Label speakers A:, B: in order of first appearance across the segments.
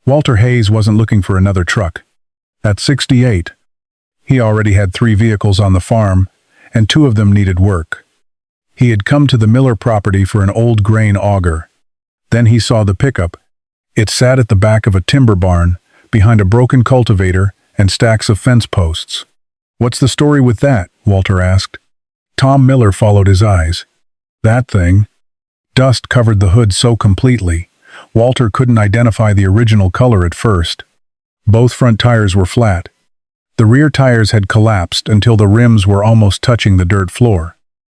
A: Walter Hayes wasn't looking for another truck. At 68, he already had 3 vehicles on the farm, and 2 of them needed work. He had come to the Miller property for an old grain auger. Then he saw the pickup. It sat at the back of a timber barn, behind a broken cultivator and stacks of fence posts. "What's the story with that?" Walter asked. Tom Miller followed his eyes. "That thing." Dust covered the hood so completely, Walter couldn't identify the original color at first. Both front tires were flat. The rear tires had collapsed until the rims were almost touching the dirt floor.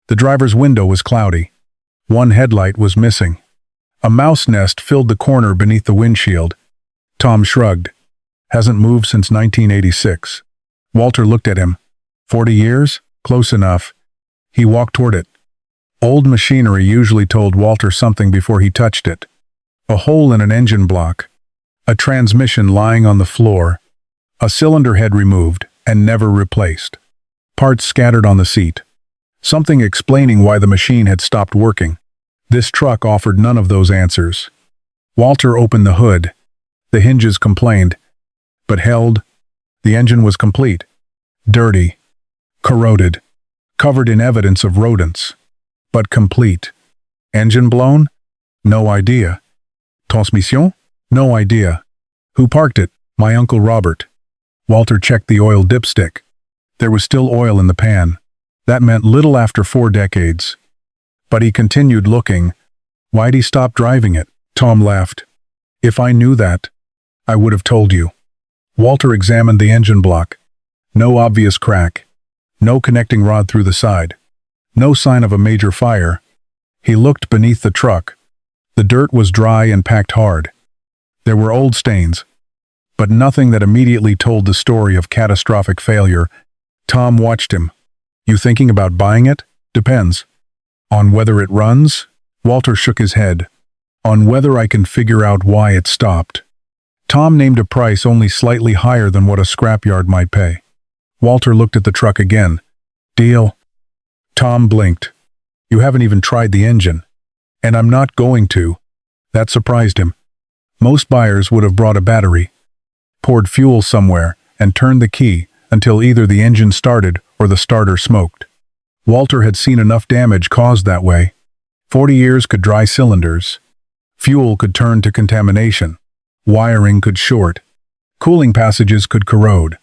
A: The driver's window was cloudy. One headlight was missing. A mouse nest filled the corner beneath the windshield. Tom shrugged. "Hasn't moved since 1986. Walter looked at him. 40 years? Close enough. He walked toward it. Old machinery usually told Walter something before he touched it. A hole in an engine block. A transmission lying on the floor. A cylinder head removed and never replaced. Parts scattered on the seat. Something explaining why the machine had stopped working. This truck offered none of those answers. Walter opened the hood. The hinges complained, but held. The engine was complete. Dirty. Corroded. Covered in evidence of rodents. But complete. Engine blown? No idea. Transmission? No idea. Who parked it? My Uncle Robert. Walter checked the oil dipstick. There was still oil in the pan. That meant little after 4 decades. But he continued looking. Why'd he stop driving it? Tom laughed. If I knew that, I would have told you. Walter examined the engine block. No obvious crack. No connecting rod through the side. No sign of a major fire. He looked beneath the truck. The dirt was dry and packed hard. There were old stains, but nothing that immediately told the story of catastrophic failure. Tom watched him. You thinking about buying it? Depends. On whether it runs? Walter shook his head. On whether I can figure out why it stopped. Tom named a price only slightly higher than what a scrapyard might pay. Walter looked at the truck again. Deal. Tom blinked. You haven't even tried the engine. And I'm not going to. That surprised him. Most buyers would have brought a battery, poured fuel somewhere, and turned the key until either the engine started or the starter smoked. Walter had seen enough damage caused that way. 40 years could dry cylinders. Fuel could turn to contamination. Wiring could short. Cooling passages could corrode.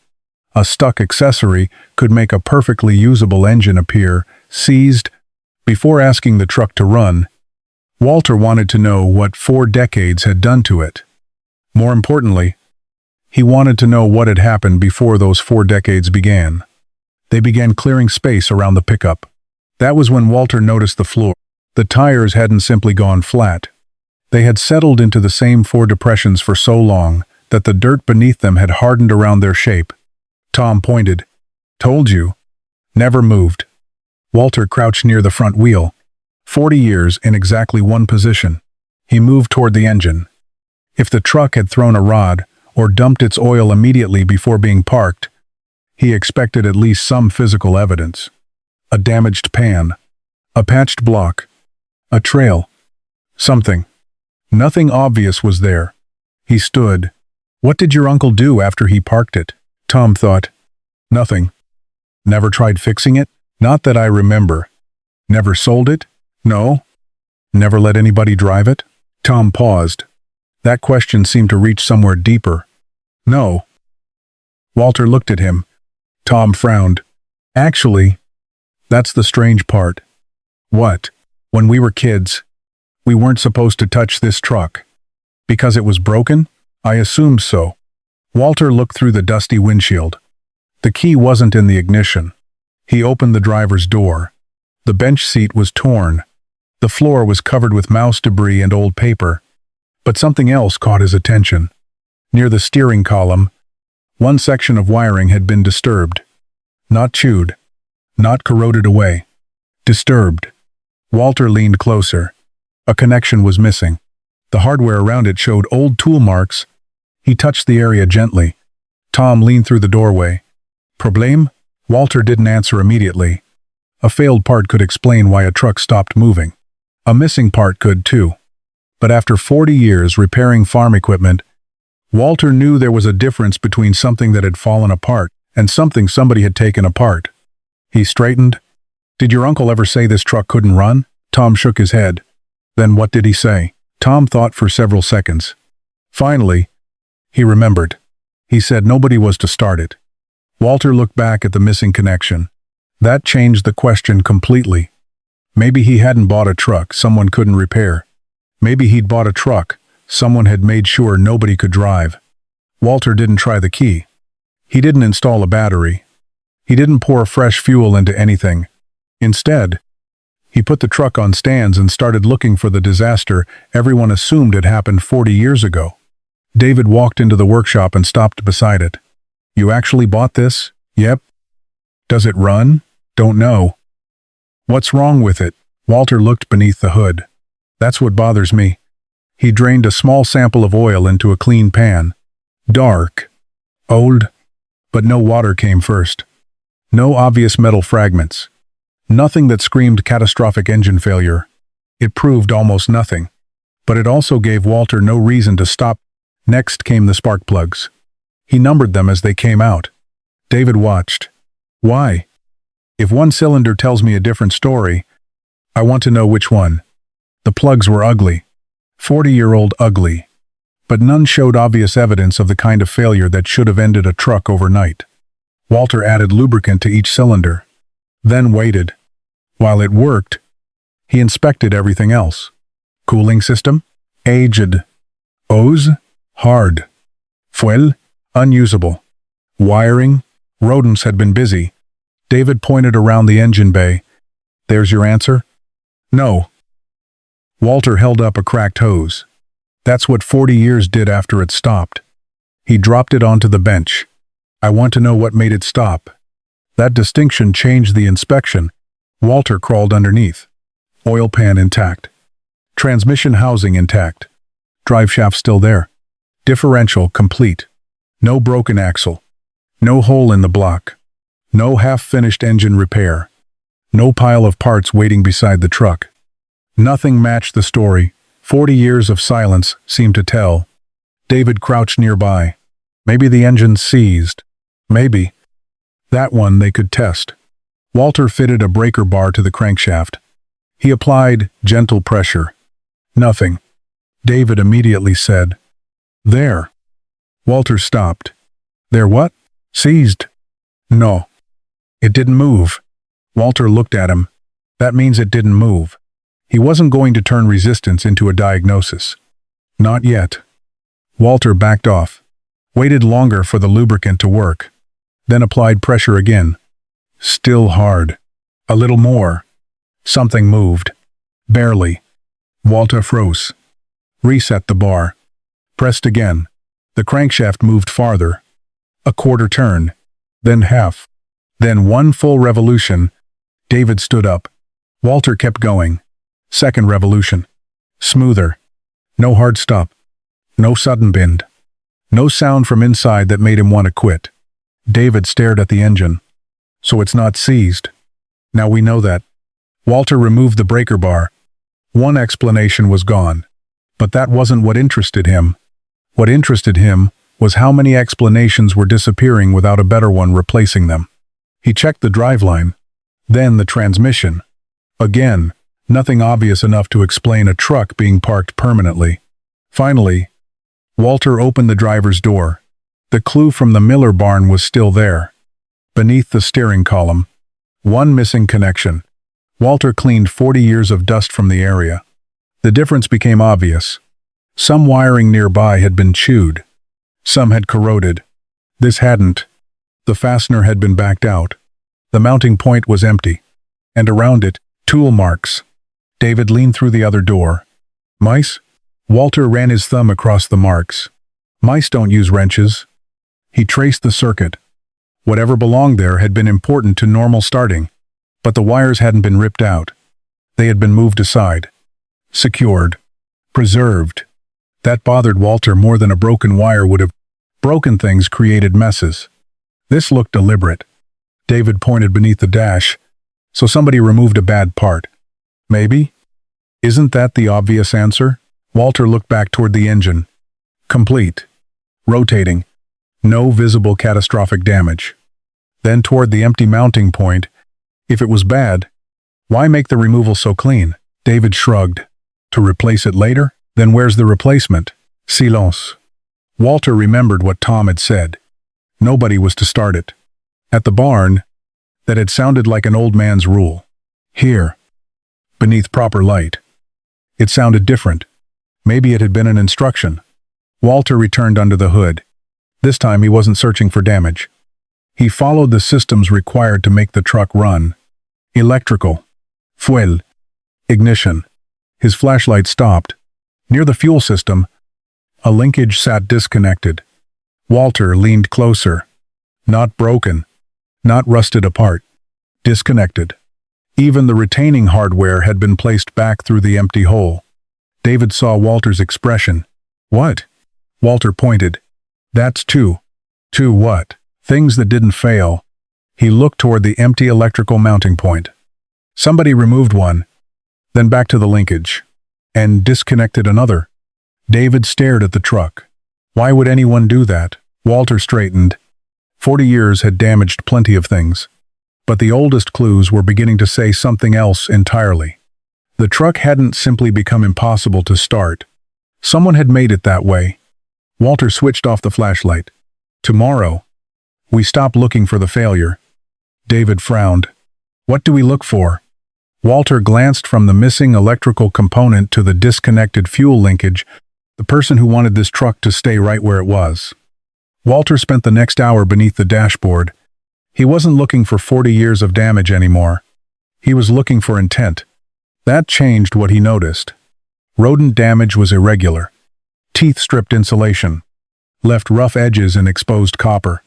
A: A stuck accessory could make a perfectly usable engine appear seized. Before asking the truck to run, Walter wanted to know what 4 decades had done to it. More importantly, he wanted to know what had happened before those 4 decades began. They began clearing space around the pickup. That was when Walter noticed the floor. The tires hadn't simply gone flat. They had settled into the same 4 depressions for so long that the dirt beneath them had hardened around their shape. Tom pointed. Told you. Never moved. Walter crouched near the front wheel. 40 years in exactly one position. He moved toward the engine. If the truck had thrown a rod or dumped its oil immediately before being parked, he expected at least some physical evidence. A damaged pan. A patched block. A trail. Something. Nothing obvious was there. He stood. What did your uncle do after he parked it? Tom thought. Nothing. Never tried fixing it? Not that I remember. Never sold it? No. Never let anybody drive it? Tom paused. That question seemed to reach somewhere deeper. No. Walter looked at him. Tom frowned. Actually, that's the strange part. What? When we were kids, we weren't supposed to touch this truck. Because it was broken? I assumed so. Walter looked through the dusty windshield. The key wasn't in the ignition. He opened the driver's door. The bench seat was torn. The floor was covered with mouse debris and old paper. But something else caught his attention. Near the steering column, one section of wiring had been disturbed. Not chewed. Not corroded away. Disturbed. Walter leaned closer. A connection was missing. The hardware around it showed old tool marks. He touched the area gently. Tom leaned through the doorway. Problème? Walter didn't answer immediately. A failed part could explain why a truck stopped moving. A missing part could too. But after 40 years repairing farm equipment, Walter knew there was a difference between something that had fallen apart and something somebody had taken apart. He straightened. "Did your uncle ever say this truck couldn't run?" Tom shook his head. "Then what did he say?" Tom thought for several seconds. Finally, he remembered. He said nobody was to start it. Walter looked back at the missing connection. That changed the question completely. Maybe he hadn't bought a truck someone couldn't repair. Maybe he'd bought a truck someone had made sure nobody could drive. Walter didn't try the key. He didn't install a battery. He didn't pour fresh fuel into anything. Instead, he put the truck on stands and started looking for the disaster everyone assumed had happened 40 years ago. David walked into the workshop and stopped beside it. "You actually bought this?" "Yep." "Does it run?" "Don't know." "What's wrong with it?" Walter looked beneath the hood. "That's what bothers me." He drained a small sample of oil into a clean pan. Dark. Old. But no water came first. No obvious metal fragments. Nothing that screamed catastrophic engine failure. It proved almost nothing. But it also gave Walter no reason to stop. Next came the spark plugs. He numbered them as they came out. David watched. Why? If one cylinder tells me a different story, I want to know which one. The plugs were ugly. 40-year-old ugly. But none showed obvious evidence of the kind of failure that should have ended a truck overnight. Walter added lubricant to each cylinder. Then waited. While it worked, he inspected everything else. Cooling system? Aged. Hose? Hard. Fuel? Unusable. Wiring? Rodents had been busy. David pointed around the engine bay. "There's your answer?" "No." Walter held up a cracked hose. "That's what 40 years did after it stopped." He dropped it onto the bench. "I want to know what made it stop." That distinction changed the inspection. Walter crawled underneath. Oil pan intact. Transmission housing intact. Drive shaft still there. Differential complete. No broken axle. No hole in the block. No half-finished engine repair. No pile of parts waiting beside the truck. Nothing matched the story 40 years of silence seemed to tell. David crouched nearby. Maybe the engine seized. Maybe. That one they could test. Walter fitted a breaker bar to the crankshaft. He applied gentle pressure. Nothing. David immediately said, "There." Walter stopped. "There what?" "Seized." "No." "It didn't move." Walter looked at him. "That means it didn't move." He wasn't going to turn resistance into a diagnosis. Not yet. Walter backed off, waited longer for the lubricant to work, then applied pressure again. Still hard. A little more. Something moved. Barely. Walter froze. Reset the bar. Pressed again. The crankshaft moved farther. A quarter turn. Then half. Then one full revolution. David stood up. Walter kept going. Second revolution. Smoother. No hard stop. No sudden bend. No sound from inside that made him want to quit. David stared at the engine. "So it's not seized." "Now we know that." Walter removed the breaker bar. One explanation was gone. But that wasn't what interested him. What interested him was how many explanations were disappearing without a better one replacing them. He checked the driveline. Then the transmission. Again, nothing obvious enough to explain a truck being parked permanently. Finally, Walter opened the driver's door. The clue from the Miller barn was still there. Beneath the steering column. One missing connection. Walter cleaned 40 years of dust from the area. The difference became obvious. Some wiring nearby had been chewed. Some had corroded. This hadn't. The fastener had been backed out. The mounting point was empty. And around it, tool marks. David leaned through the other door. "Mice?" Walter ran his thumb across the marks. "Mice don't use wrenches." He traced the circuit. Whatever belonged there had been important to normal starting, but the wires hadn't been ripped out. They had been moved aside. Secured. Preserved. That bothered Walter more than a broken wire would have. Broken things created messes. This looked deliberate. David pointed beneath the dash. So somebody removed a bad part. Maybe? Isn't that the obvious answer? Walter looked back toward the engine. Complete. rotating. No visible catastrophic damage. Then toward the empty mounting point. If it was bad, why make the removal so clean? David shrugged. To replace it later? Then where's the replacement? Silence. Walter remembered what Tom had said. Nobody was to start it. At the barn, that had sounded like an old man's rule. Here, beneath proper light. It sounded different. Maybe it had been an instruction. Walter returned under the hood. This time he wasn't searching for damage. He followed the systems required to make the truck run. Electrical. Fuel. Ignition. His flashlight stopped. Near the fuel system, a linkage sat disconnected. Walter leaned closer. Not broken. Not rusted apart. Disconnected. Even the retaining hardware had been placed back through the empty hole. David saw Walter's expression. What? Walter pointed. That's two. Two what? Things that didn't fail. He looked toward the empty electrical mounting point. Somebody removed one, then back to the linkage, and disconnected another. David stared at the truck. Why would anyone do that? Walter straightened. 40 years had damaged plenty of things. But the oldest clues were beginning to say something else entirely. The truck hadn't simply become impossible to start. Someone had made it that way. Walter switched off the flashlight. Tomorrow, we stop looking for the failure. David frowned. What do we look for? Walter glanced from the missing electrical component to the disconnected fuel linkage, the person who wanted this truck to stay right where it was. Walter spent the next hour beneath the dashboard. He wasn't looking for 40 years of damage anymore. He was looking for intent. That changed what he noticed. Rodent damage was irregular. Teeth stripped insulation. Left rough edges in exposed copper.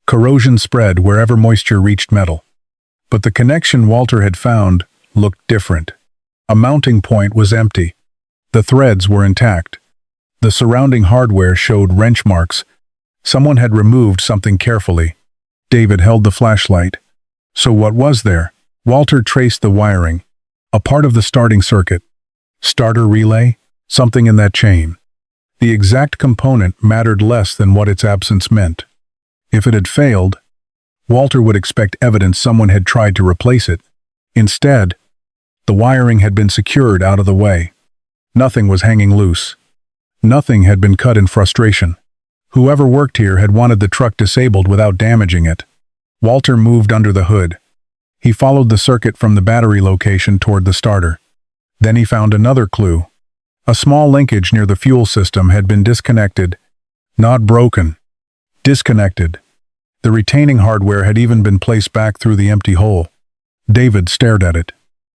A: Corrosion spread wherever moisture reached metal. But the connection Walter had found looked different. A mounting point was empty. The threads were intact. The surrounding hardware showed wrench marks. Someone had removed something carefully. David held the flashlight. So what was there? Walter traced the wiring. A part of the starting circuit. Starter relay? Something in that chain. The exact component mattered less than what its absence meant. If it had failed, Walter would expect evidence someone had tried to replace it. Instead, the wiring had been secured out of the way. Nothing was hanging loose. Nothing had been cut in frustration. Whoever worked here had wanted the truck disabled without damaging it. Walter moved under the hood. He followed the circuit from the battery location toward the starter. Then he found another clue. A small linkage near the fuel system had been disconnected. Not broken. Disconnected. The retaining hardware had even been placed back through the empty hole. David stared at it.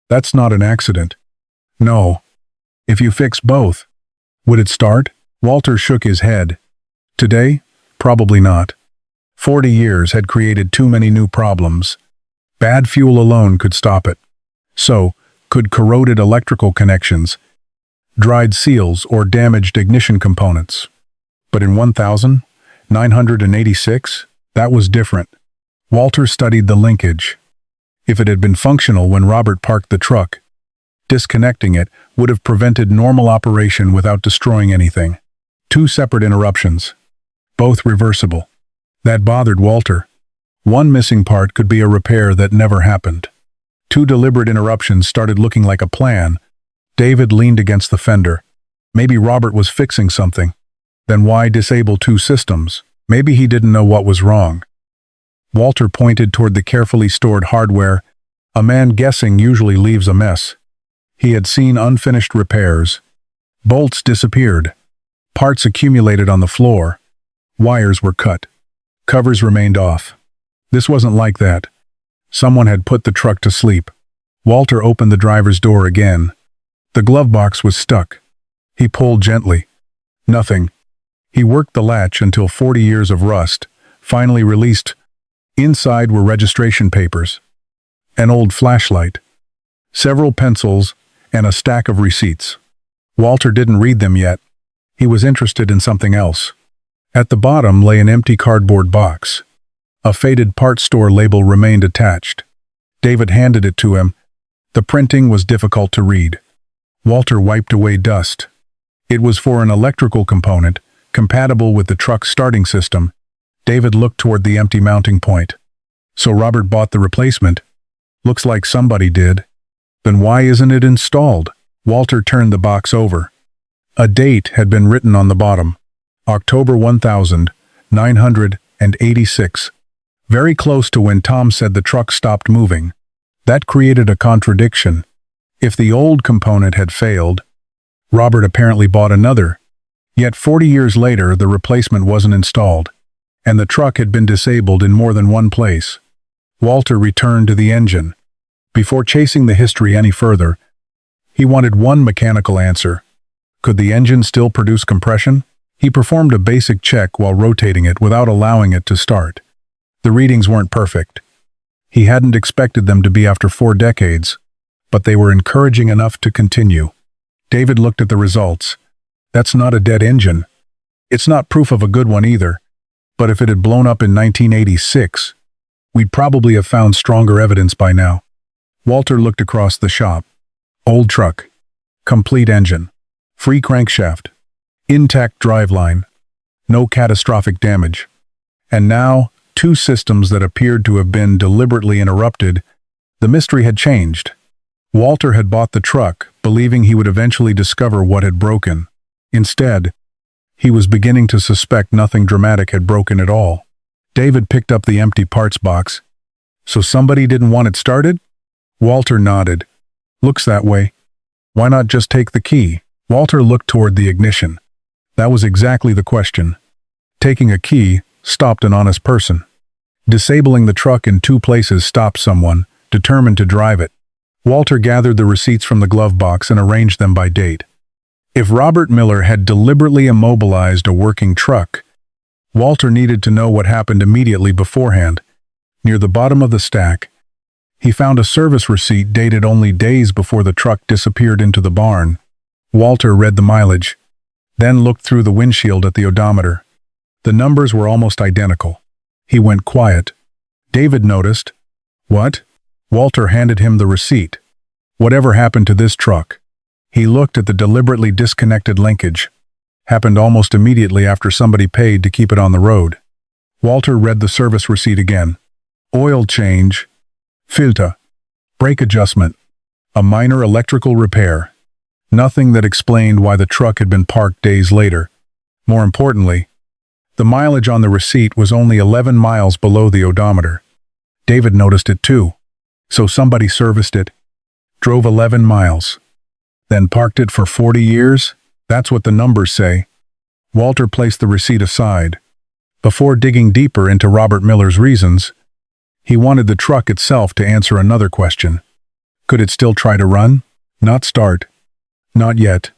A: That's not an accident. No. If you fix both, would it start? Walter shook his head. Today? Probably not. 40 years had created too many new problems. Bad fuel alone could stop it. So, could corroded electrical connections, dried seals, or damaged ignition components. But in 1986, that was different. Walter studied the linkage. If it had been functional when Robert parked the truck, disconnecting it would have prevented normal operation without destroying anything. Two separate interruptions. Both reversible. That bothered Walter. One missing part could be a repair that never happened. Two deliberate interruptions started looking like a plan. David leaned against the fender. Maybe Robert was fixing something. Then why disable two systems? Maybe he didn't know what was wrong. Walter pointed toward the carefully stored hardware. A man guessing usually leaves a mess. He had seen unfinished repairs. Bolts disappeared. Parts accumulated on the floor. Wires were cut. Covers remained off. This wasn't like that. Someone had put the truck to sleep. Walter opened the driver's door again. The glove box was stuck. He pulled gently. Nothing. He worked the latch until 40 years of rust finally released. Inside were registration papers, an old flashlight, several pencils, and a stack of receipts. Walter didn't read them yet. He was interested in something else. At the bottom lay an empty cardboard box. A faded parts store label remained attached. David handed it to him. The printing was difficult to read. Walter wiped away dust. It was for an electrical component, compatible with the truck's starting system. David looked toward the empty mounting point. So Robert bought the replacement. Looks like somebody did. Then why isn't it installed? Walter turned the box over. A date had been written on the bottom. October 1986. Very close to when Tom said the truck stopped moving. That created a contradiction. If the old component had failed, Robert apparently bought another. Yet 40 years later, the replacement wasn't installed, and the truck had been disabled in more than one place. Walter returned to the engine. Before chasing the history any further, he wanted one mechanical answer. Could the engine still produce compression? He performed a basic check while rotating it without allowing it to start. The readings weren't perfect. He hadn't expected them to be after 4 decades, but they were encouraging enough to continue. David looked at the results. That's not a dead engine. It's not proof of a good one either, but if it had blown up in 1986, we'd probably have found stronger evidence by now. Walter looked across the shop. Old truck. Complete engine. Free crankshaft. Intact driveline. No catastrophic damage. And now, 2 systems that appeared to have been deliberately interrupted. The mystery had changed. Walter had bought the truck, believing he would eventually discover what had broken. Instead, he was beginning to suspect nothing dramatic had broken at all. David picked up the empty parts box. So somebody didn't want it started? Walter nodded. Looks that way. Why not just take the key? Walter looked toward the ignition. That was exactly the question. Taking a key stopped an honest person. Disabling the truck in 2 places stopped someone, determined to drive it. Walter gathered the receipts from the glove box and arranged them by date. If Robert Miller had deliberately immobilized a working truck, Walter needed to know what happened immediately beforehand. Near the bottom of the stack, he found a service receipt dated only days before the truck disappeared into the barn. Walter read the mileage, then looked through the windshield at the odometer. The numbers were almost identical. He went quiet. David noticed. What? Walter handed him the receipt. Whatever happened to this truck? He looked at the deliberately disconnected linkage. Happened almost immediately after somebody paid to keep it on the road. Walter read the service receipt again. Oil change. Filter. Brake adjustment. A minor electrical repair. Nothing that explained why the truck had been parked days later. More importantly, the mileage on the receipt was only 11 miles below the odometer. David noticed it too. So somebody serviced it, drove 11 miles, then parked it for 40 years? That's what the numbers say. Walter placed the receipt aside. Before digging deeper into Robert Miller's reasons, he wanted the truck itself to answer another question. Could it still try to run? Not start. Not yet.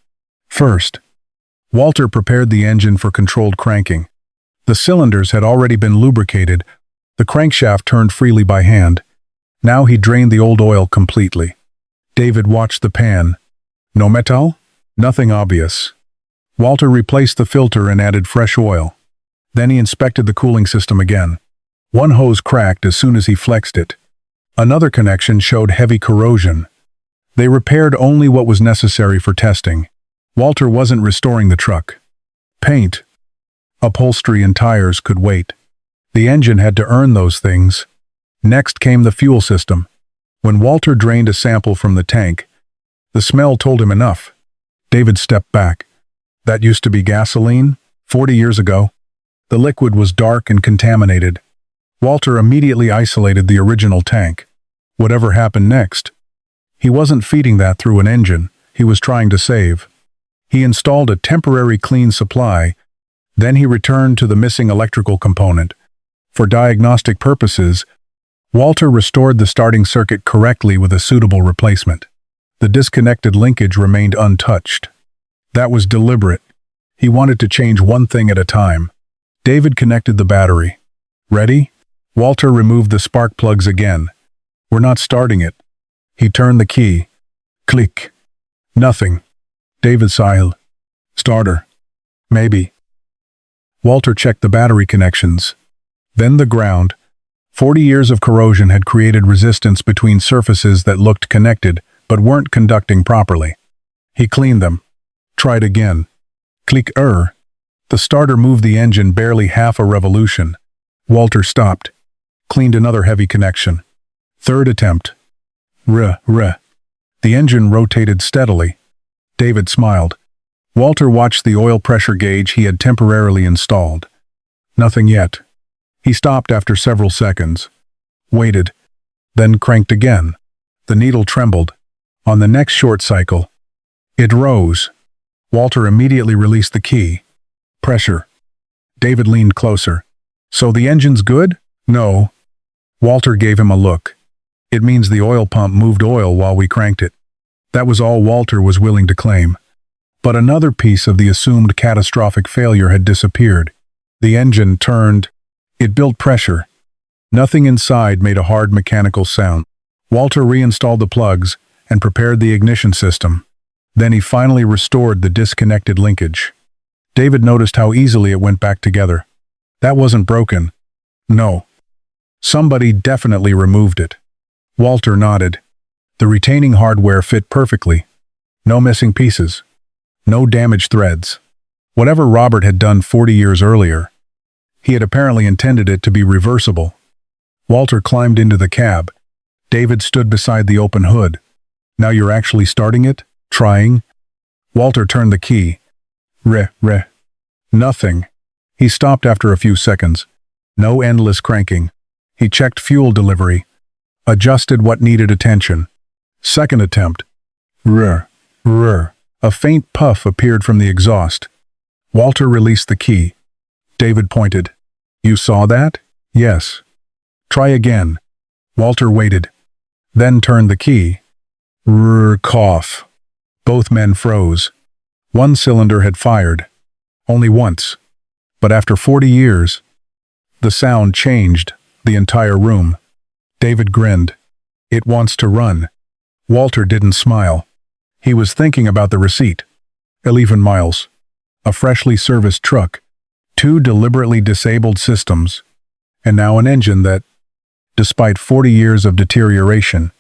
A: First, Walter prepared the engine for controlled cranking. The cylinders had already been lubricated. The crankshaft turned freely by hand. Now he drained the old oil completely. David watched the pan. No metal? Nothing obvious. Walter replaced the filter and added fresh oil. Then he inspected the cooling system again. One hose cracked as soon as he flexed it. Another connection showed heavy corrosion. They repaired only what was necessary for testing. Walter wasn't restoring the truck. Paint, upholstery, and tires could wait. The engine had to earn those things. Next came the fuel system. When Walter drained a sample from the tank, the smell told him enough. David stepped back. That used to be gasoline? 40 years ago. The liquid was dark and contaminated. Walter immediately isolated the original tank. Whatever happened next? He wasn't feeding that through an engine. He was trying to save. He installed a temporary clean supply. Then he returned to the missing electrical component. For diagnostic purposes, Walter restored the starting circuit correctly with a suitable replacement. The disconnected linkage remained untouched. That was deliberate. He wanted to change one thing at a time. David connected the battery. Ready? Walter removed the spark plugs again. We're not starting it. He turned the key. Click. Nothing. David sighed. Starter. Maybe. Walter checked the battery connections. Then the ground. 40 years of corrosion had created resistance between surfaces that looked connected but weren't conducting properly. He cleaned them. Tried again. Click. The starter moved the engine barely half a revolution. Walter stopped, cleaned another heavy connection. Third attempt. The engine rotated steadily. David smiled. Walter watched the oil pressure gauge he had temporarily installed. Nothing yet. He stopped after several seconds, waited, then cranked again. The needle trembled. On the next short cycle, it rose. Walter immediately released the key. Pressure. David leaned closer. So the engine's good? No. Walter gave him a look. It means the oil pump moved oil while we cranked it. That was all Walter was willing to claim. But another piece of the assumed catastrophic failure had disappeared. The engine turned. It built pressure. Nothing inside made a hard mechanical sound. Walter reinstalled the plugs and prepared the ignition system. Then he finally restored the disconnected linkage. David noticed how easily it went back together. That wasn't broken. No. Somebody definitely removed it. Walter nodded. The retaining hardware fit perfectly. No missing pieces. No damaged threads. Whatever Robert had done 40 years earlier, he had apparently intended it to be reversible. Walter climbed into the cab. David stood beside the open hood. Now you're actually starting it? Trying? Walter turned the key. Nothing. He stopped after a few seconds. No endless cranking. He checked fuel delivery. Adjusted what needed attention. Second attempt. A faint puff appeared from the exhaust. Walter released the key. David pointed. You saw that? Yes. Try again. Walter waited. Then turned the key. Cough. Both men froze. One cylinder had fired. Only once. But after 40 years, the sound changed the entire room. David grinned. It wants to run. Walter didn't smile. He was thinking about the receipt. 11 miles. A freshly serviced truck. 2 deliberately disabled systems. And now an engine that, despite 40 years of deterioration,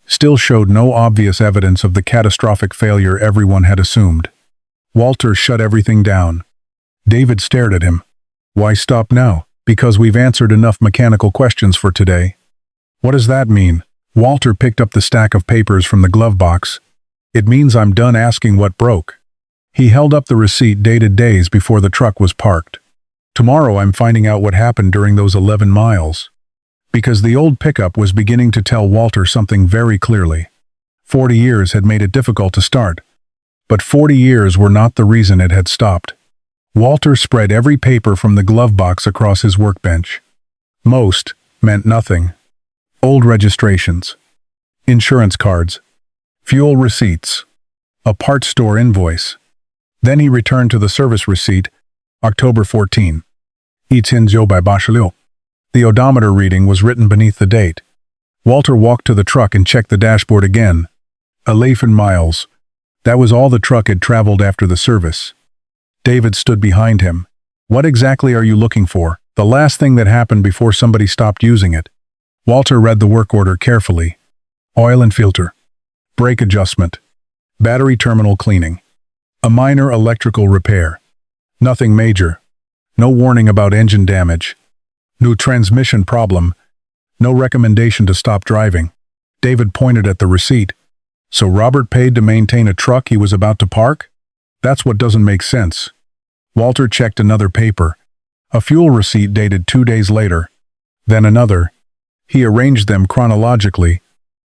A: still showed no obvious evidence of the catastrophic failure everyone had assumed. Walter shut everything down. David stared at him. Why stop now? Because we've answered enough mechanical questions for today. What does that mean? Walter picked up the stack of papers from the glove box. It means I'm done asking what broke. He held up the receipt dated days before the truck was parked. Tomorrow I'm finding out what happened during those 11 miles. Because the old pickup was beginning to tell Walter something very clearly. 40 years had made it difficult to start. But 40 years were not the reason it had stopped. Walter spread every paper from the glove box across his workbench. Most meant nothing. Old registrations, insurance cards, fuel receipts, a parts store invoice. Then he returned to the service receipt, October 14. Itinzhou by Bachelot. The odometer reading was written beneath the date. Walter walked to the truck and checked the dashboard again. 11 miles. That was all the truck had traveled after the service. David stood behind him. What exactly are you looking for? The last thing that happened before somebody stopped using it. Walter read the work order carefully. Oil and filter. Brake adjustment. Battery terminal cleaning. A minor electrical repair. Nothing major. No warning about engine damage. No transmission problem. No recommendation to stop driving. David pointed at the receipt. So Robert paid to maintain a truck he was about to park? That's what doesn't make sense. Walter checked another paper. A fuel receipt dated 2 days later. Then another. He arranged them chronologically.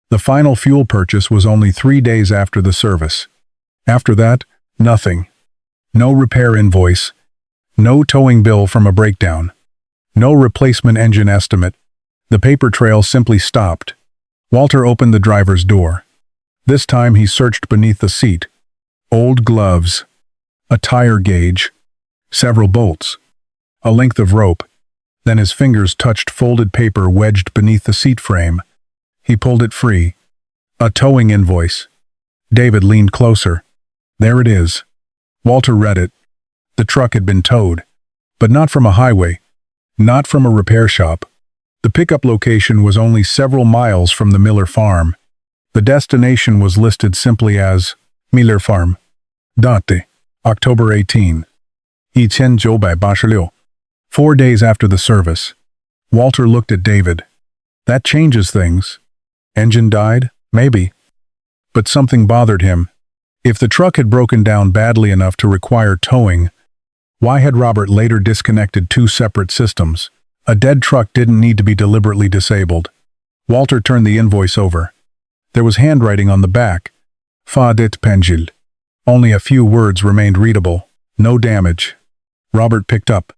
A: The final fuel purchase was only 3 days after the service. After that, nothing. No repair invoice. No towing bill from a breakdown. No replacement engine estimate. The paper trail simply stopped. Walter opened the driver's door. This time he searched beneath the seat. Old gloves. A tire gauge. Several bolts. A length of rope. Then his fingers touched folded paper wedged beneath the seat frame. He pulled it free. A towing invoice. David leaned closer. There it is. Walter read it. The truck had been towed. But not from a highway. Not from a repair shop. The pickup location was only several miles from the Miller farm. The destination was listed simply as Miller Farm. Date, October 18. 1986. 4 days after the service. Walter looked at David. That changes things. Engine died? Maybe. But something bothered him. If the truck had broken down badly enough to require towing, why had Robert later disconnected 2 separate systems? A dead truck didn't need to be deliberately disabled. Walter turned the invoice over. There was handwriting on the back. Faudet Pengil. Only a few words remained readable. No damage. Robert picked up.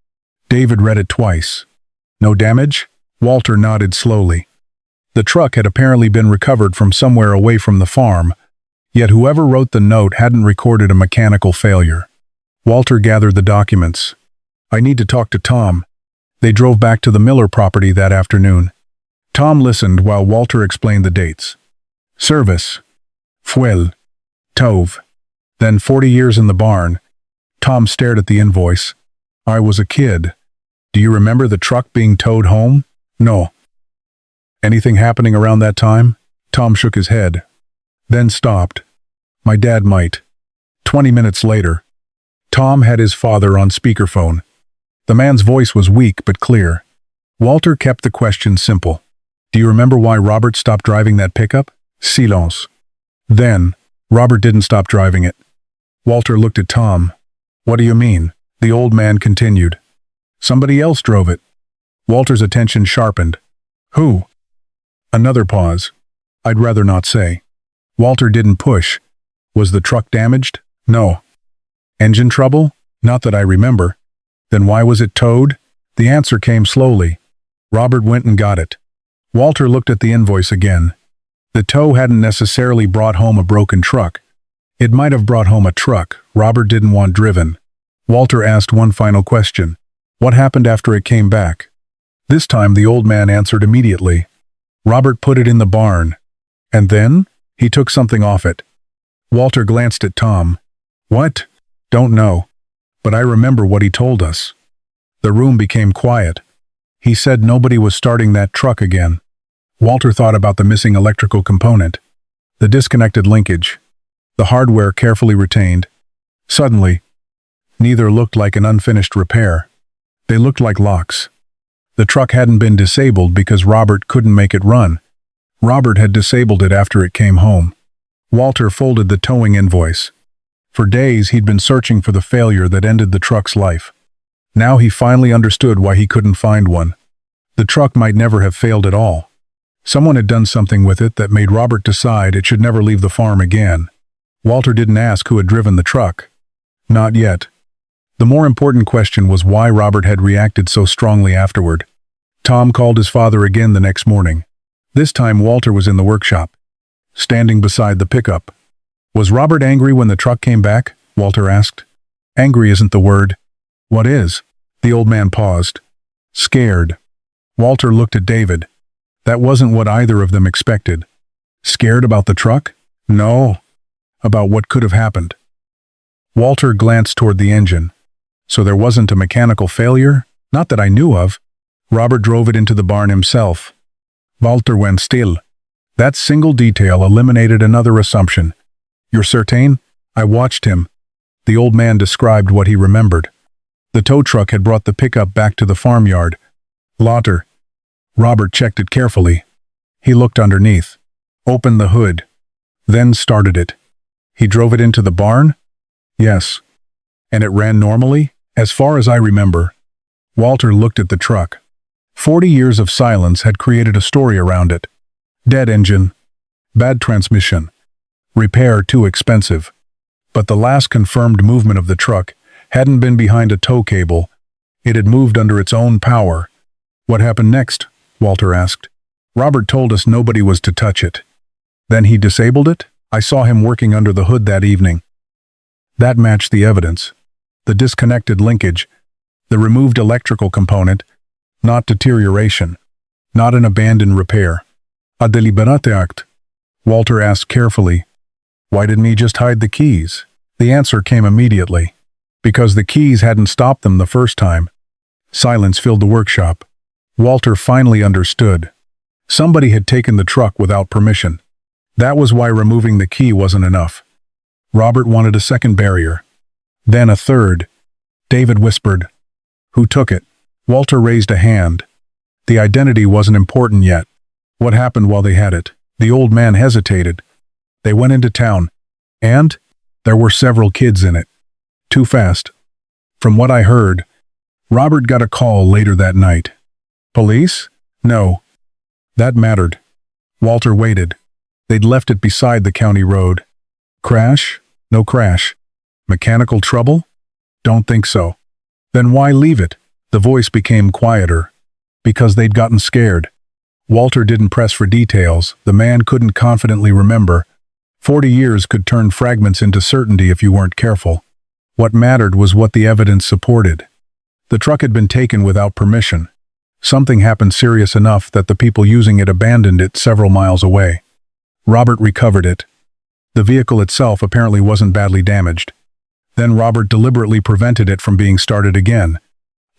A: David read it twice. No damage? Walter nodded slowly. The truck had apparently been recovered from somewhere away from the farm, yet whoever wrote the note hadn't recorded a mechanical failure. Walter gathered the documents. I need to talk to Tom. They drove back to the Miller property that afternoon. Tom listened while Walter explained the dates. Service. Fuel. Tove. Then 40 years in the barn. Tom stared at the invoice. I was a kid. Do you remember the truck being towed home? No. Anything happening around that time? Tom shook his head. Then stopped. My dad might. 20 minutes later. Tom had his father on speakerphone. The man's voice was weak but clear. Walter kept the question simple. Do you remember why Robert stopped driving that pickup? Silence. Then, Robert didn't stop driving it. Walter looked at Tom. What do you mean? The old man continued. Somebody else drove it. Walter's attention sharpened. Who? Another pause. I'd rather not say. Walter didn't push. Was the truck damaged? No. Engine trouble? Not that I remember. Then why was it towed? The answer came slowly. Robert went and got it. Walter looked at the invoice again. The tow hadn't necessarily brought home a broken truck. It might have brought home a truck Robert didn't want driven. Walter asked one final question. What happened after it came back? This time the old man answered immediately. Robert put it in the barn. And then? He took something off it. Walter glanced at Tom. What? Don't know. But I remember what he told us. The room became quiet. He said nobody was starting that truck again. Walter thought about the missing electrical component, the disconnected linkage, the hardware carefully retained. Suddenly, neither looked like an unfinished repair. They looked like locks. The truck hadn't been disabled because Robert couldn't make it run. Robert had disabled it after it came home. Walter folded the towing invoice. For days he'd been searching for the failure that ended the truck's life. Now he finally understood why he couldn't find one. The truck might never have failed at all. Someone had done something with it that made Robert decide it should never leave the farm again. Walter didn't ask who had driven the truck. Not yet. The more important question was why Robert had reacted so strongly afterward. Tom called his father again the next morning. This time Walter was in the workshop, standing beside the pickup. Was Robert angry when the truck came back? Walter asked. Angry isn't the word. What is? The old man paused. Scared. Walter looked at David. That wasn't what either of them expected. Scared about the truck? No. About what could have happened. Walter glanced toward the engine. So there wasn't a mechanical failure? Not that I knew of. Robert drove it into the barn himself. Walter went still. That single detail eliminated another assumption. You're certain? I watched him. The old man described what he remembered. The tow truck had brought the pickup back to the farmyard. Lauter. Robert checked it carefully. He looked underneath, opened the hood, then started it. He drove it into the barn? Yes. And it ran normally? As far as I remember. Walter looked at the truck. 40 years of silence had created a story around it. Dead engine. Bad transmission. Repair too expensive. But the last confirmed movement of the truck hadn't been behind a tow cable. It had moved under its own power. What happened next? Walter asked. Robert told us nobody was to touch it. Then he disabled it? I saw him working under the hood that evening. That matched the evidence. The disconnected linkage, the removed electrical component, not deterioration, not an abandoned repair. A deliberate act. Walter asked carefully, why didn't he just hide the keys? The answer came immediately. Because the keys hadn't stopped them the first time. Silence filled the workshop. Walter finally understood. Somebody had taken the truck without permission. That was why removing the key wasn't enough. Robert wanted a second barrier. Then a third. David whispered. Who took it? Walter raised a hand. The identity wasn't important yet. What happened while they had it? The old man hesitated. They went into town. And? There were several kids in it. Too fast. From what I heard, Robert got a call later that night. Police? No. That mattered. Walter waited. They'd left it beside the county road. Crash? No crash. Mechanical trouble? Don't think so. Then why leave it? The voice became quieter. Because they'd gotten scared. Walter didn't press for details. The man couldn't confidently remember. 40 years could turn fragments into certainty if you weren't careful. What mattered was what the evidence supported. The truck had been taken without permission. Something happened serious enough that the people using it abandoned it several miles away. Robert recovered it. The vehicle itself apparently wasn't badly damaged. Then Robert deliberately prevented it from being started again.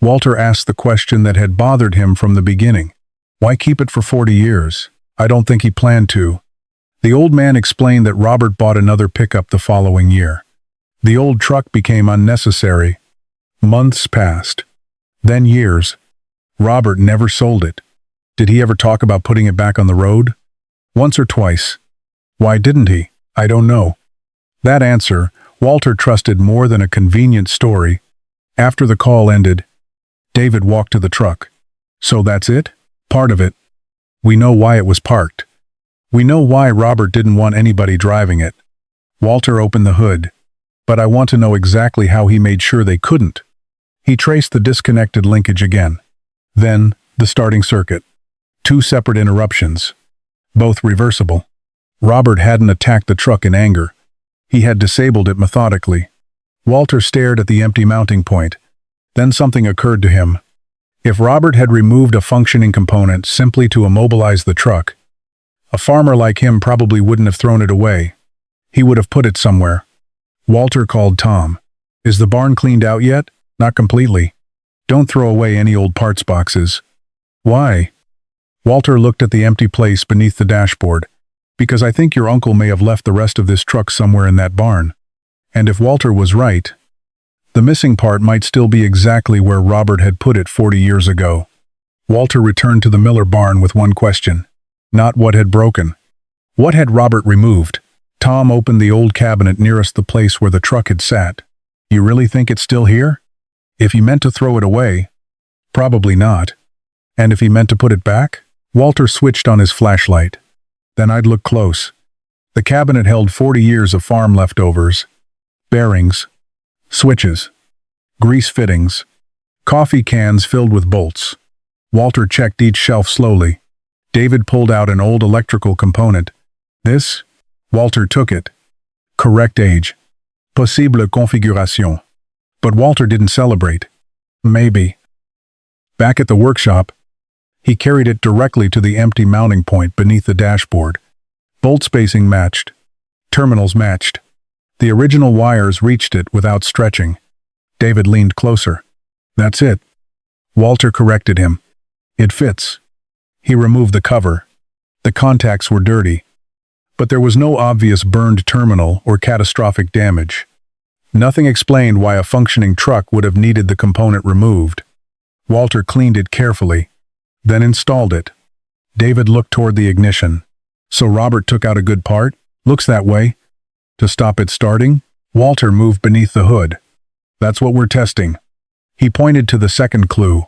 A: Walter asked the question that had bothered him from the beginning. Why keep it for 40 years? I don't think he planned to. The old man explained that Robert bought another pickup the following year. The old truck became unnecessary. Months passed. Then years. Robert never sold it. Did he ever talk about putting it back on the road? Once or twice. Why didn't he? I don't know. That answer, Walter trusted more than a convenient story. After the call ended, David walked to the truck. So that's it? Part of it. We know why it was parked. We know why Robert didn't want anybody driving it. Walter opened the hood. But I want to know exactly how he made sure they couldn't. He traced the disconnected linkage again. Then, the starting circuit. 2 separate interruptions. Both reversible. Robert hadn't attacked the truck in anger. He had disabled it methodically. Walter stared at the empty mounting point. Then something occurred to him. If Robert had removed a functioning component simply to immobilize the truck, a farmer like him probably wouldn't have thrown it away. He would have put it somewhere. Walter called Tom. Is the barn cleaned out yet? Not completely. Don't throw away any old parts boxes. Why? Walter looked at the empty place beneath the dashboard. Because I think your uncle may have left the rest of this truck somewhere in that barn. And if Walter was right, the missing part might still be exactly where Robert had put it 40 years ago. Walter returned to the Miller barn with one question. Not what had broken. What had Robert removed? Tom opened the old cabinet nearest the place where the truck had sat. You really think it's still here? If he meant to throw it away, probably not. And if he meant to put it back? Walter switched on his flashlight. Then I'd look close. The cabinet held 40 years of farm leftovers. Bearings. Switches. Grease fittings. Coffee cans filled with bolts. Walter checked each shelf slowly. David pulled out an old electrical component. This? Walter took it. Correct age. Possible configuration. But Walter didn't celebrate. Maybe. Back at the workshop, he carried it directly to the empty mounting point beneath the dashboard. Bolt spacing matched. Terminals matched. The original wires reached it without stretching. David leaned closer. That's it. Walter corrected him. It fits. He removed the cover. The contacts were dirty. But there was no obvious burned terminal or catastrophic damage. Nothing explained why a functioning truck would have needed the component removed. Walter cleaned it carefully, then installed it. David looked toward the ignition. So Robert took out a good part? Looks that way. To stop it starting? Walter moved beneath the hood. That's what we're testing. He pointed to the second clue.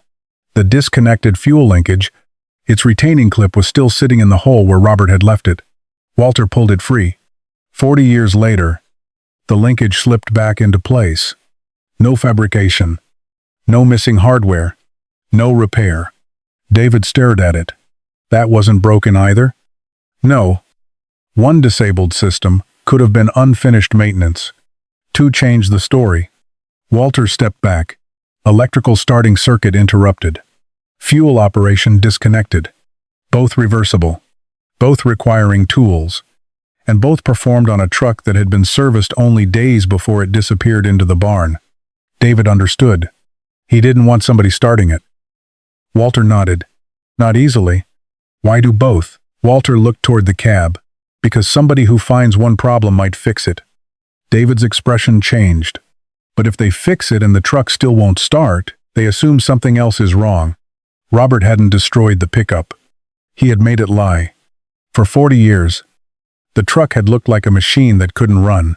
A: The disconnected fuel linkage. Its retaining clip was still sitting in the hole where Robert had left it. Walter pulled it free. 40 years later, the linkage slipped back into place. No fabrication. No missing hardware. No repair. David stared at it. That wasn't broken either? No. One disabled system could have been unfinished maintenance. 2 changed the story. Walter stepped back. Electrical starting circuit interrupted. Fuel operation disconnected. Both reversible. Both requiring tools. And both performed on a truck that had been serviced only days before it disappeared into the barn. David understood. He didn't want somebody starting it. Walter nodded. Not easily. Why do both? Walter looked toward the cab. Because somebody who finds one problem might fix it. David's expression changed. But if they fix it and the truck still won't start, they assume something else is wrong. Robert hadn't destroyed the pickup. He had made it lie. For 40 years, the truck had looked like a machine that couldn't run.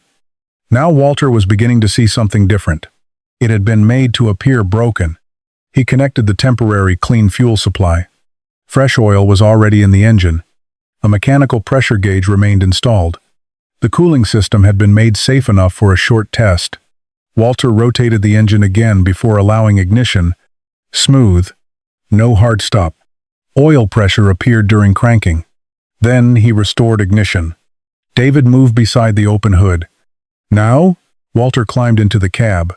A: Now Walter was beginning to see something different. It had been made to appear broken. He connected the temporary clean fuel supply. Fresh oil was already in the engine. A mechanical pressure gauge remained installed. The cooling system had been made safe enough for a short test. Walter rotated the engine again before allowing ignition. Smooth. No hard stop. Oil pressure appeared during cranking. Then he restored ignition. David moved beside the open hood. Now? Walter climbed into the cab.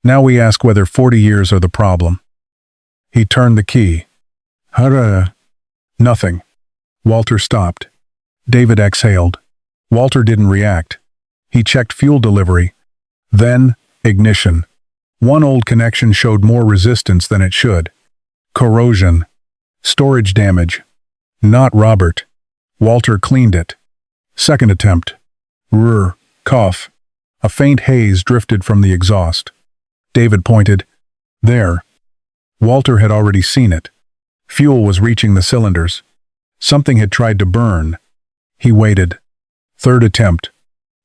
A: Now we ask whether 40 years are the problem. He turned the key. Hurrah. Nothing. Walter stopped. David exhaled. Walter didn't react. He checked fuel delivery. Then, ignition. One old connection showed more resistance than it should. Corrosion. Storage damage. Not Robert. Walter cleaned it. Second attempt. Cough. A faint haze drifted from the exhaust. David pointed. There. Walter had already seen it. Fuel was reaching the cylinders. Something had tried to burn. He waited. Third attempt.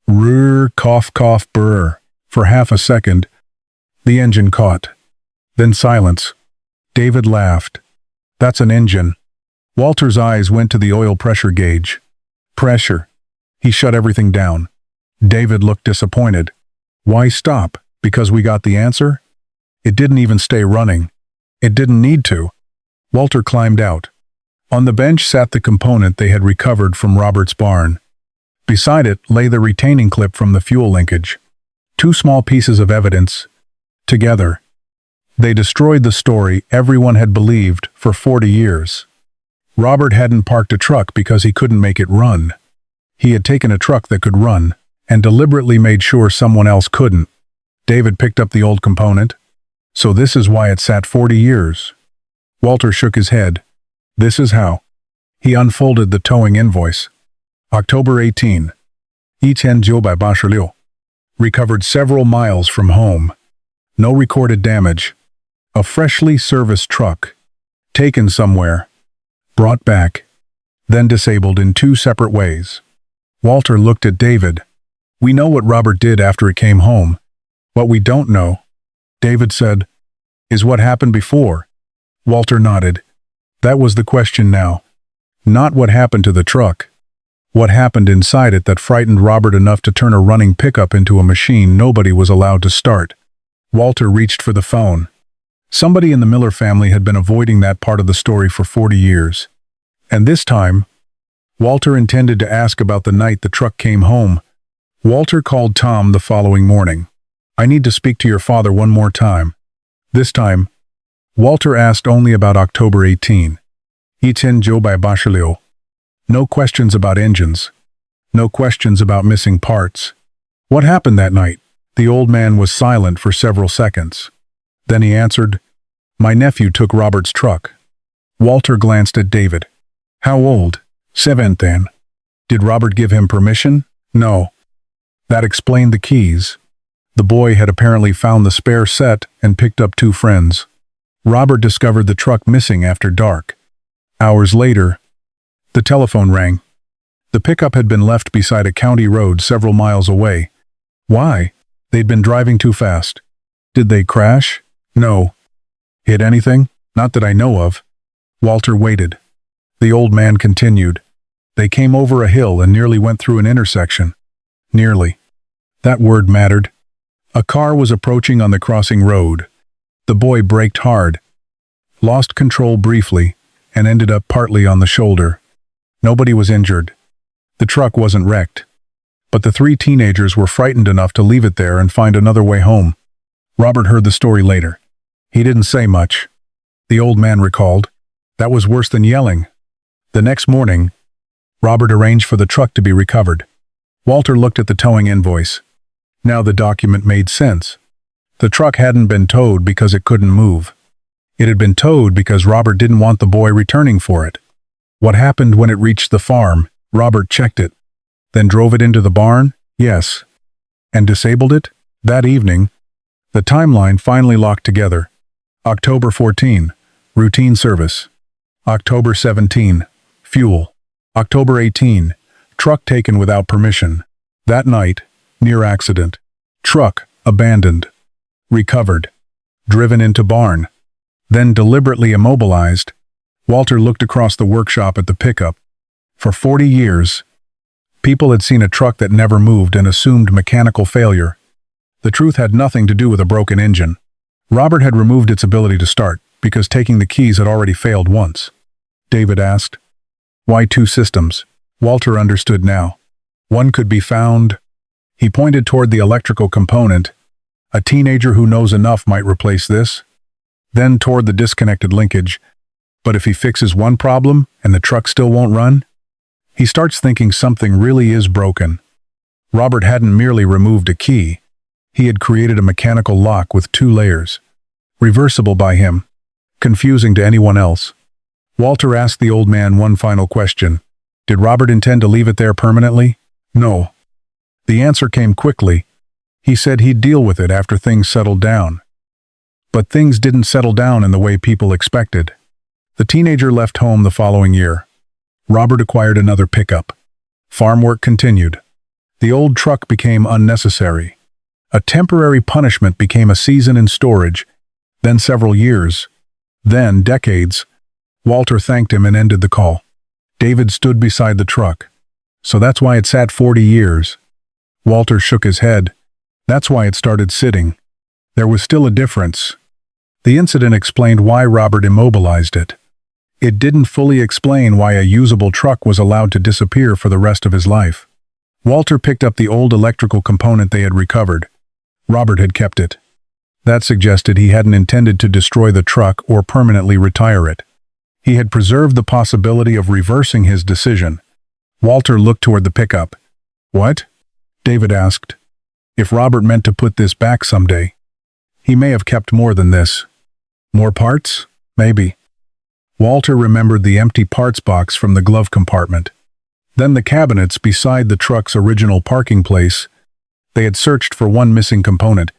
A: Cough, cough, brr. For half a second, the engine caught. Then silence. David laughed. That's an engine. Walter's eyes went to the oil pressure gauge. Pressure. He shut everything down. David looked disappointed. Why stop? Because we got the answer? It didn't even stay running. It didn't need to. Walter climbed out. On the bench sat the component they had recovered from Robert's barn. Beside it lay the retaining clip from the fuel linkage. Two small pieces of evidence. Together. They destroyed the story everyone had believed for 40 years. Robert hadn't parked a truck because he couldn't make it run. He had taken a truck that could run, and deliberately made sure someone else couldn't. David picked up the old component. So this is why it sat 40 years. Walter shook his head. This is how. He unfolded the towing invoice. October 18. $1900. Recovered several miles from home. No recorded damage. A freshly serviced truck. Taken somewhere. Brought back. Then disabled in 2 separate ways. Walter looked at David. We know what Robert did after it came home. What we don't know, David said, is what happened before. Walter nodded. That was the question now. Not what happened to the truck. What happened inside it that frightened Robert enough to turn a running pickup into a machine nobody was allowed to start. Walter reached for the phone. Somebody in the Miller family had been avoiding that part of the story for 40 years. And this time, Walter intended to ask about the night the truck came home. Walter called Tom the following morning. I need to speak to your father one more time. This time, Walter asked only about October 18. $1900. No questions about engines. No questions about missing parts. What happened that night? The old man was silent for several seconds. Then he answered, My nephew took Robert's truck. Walter glanced at David. How old? 17. Did Robert give him permission? No. That explained the keys. The boy had apparently found the spare set and picked up 2 friends. Robert discovered the truck missing after dark. Hours later, the telephone rang. The pickup had been left beside a county road several miles away. Why? They'd been driving too fast. Did they crash? No. Hit anything? Not that I know of. Walter waited. The old man continued. They came over a hill and nearly went through an intersection. Nearly. That word mattered. A car was approaching on the crossing road. The boy braked hard, lost control briefly, and ended up partly on the shoulder. Nobody was injured. The truck wasn't wrecked. But the 3 teenagers were frightened enough to leave it there and find another way home. Robert heard the story later. He didn't say much. The old man recalled. That was worse than yelling. The next morning, Robert arranged for the truck to be recovered. Walter looked at the towing invoice. Now the document made sense. The truck hadn't been towed because it couldn't move. It had been towed because Robert didn't want the boy returning for it. What happened when it reached the farm? Robert checked it. Then drove it into the barn? Yes. And disabled it? That evening, The timeline finally locked together. October 14, routine service. October 17, fuel. October 18, truck taken without permission. That night, near accident. Truck abandoned. Recovered. Driven into barn. Then deliberately immobilized. Walter looked across the workshop at the pickup. For 40 years, people had seen a truck that never moved and assumed mechanical failure. The truth had nothing to do with a broken engine. Robert had removed its ability to start because taking the keys had already failed once. David asked, "Why two systems?" Walter understood now. One could be found. He pointed toward the electrical component. A teenager who knows enough might replace this. Then toward the disconnected linkage. But if he fixes one problem and the truck still won't run, he starts thinking something really is broken. Robert hadn't merely removed a key. He had created a mechanical lock with 2 layers. Reversible by him. Confusing to anyone else. Walter asked the old man one final question. Did Robert intend to leave it there permanently? No. The answer came quickly. He said he'd deal with it after things settled down. But things didn't settle down in the way people expected. The teenager left home the following year. Robert acquired another pickup. Farm work continued. The old truck became unnecessary. A temporary punishment became a season in storage, then several years, then decades. Walter thanked him and ended the call. David stood beside the truck. So that's why it sat 40 years. Walter shook his head. That's why it started sitting. There was still a difference. The incident explained why Robert immobilized it. It didn't fully explain why a usable truck was allowed to disappear for the rest of his life. Walter picked up the old electrical component they had recovered. Robert had kept it. That suggested he hadn't intended to destroy the truck or permanently retire it. He had preserved the possibility of reversing his decision. Walter looked toward the pickup. What? David asked. If Robert meant to put this back someday, he may have kept more than this. More parts? Maybe. Walter remembered the empty parts box from the glove compartment. Then the cabinets beside the truck's original parking place. They had searched for one missing component.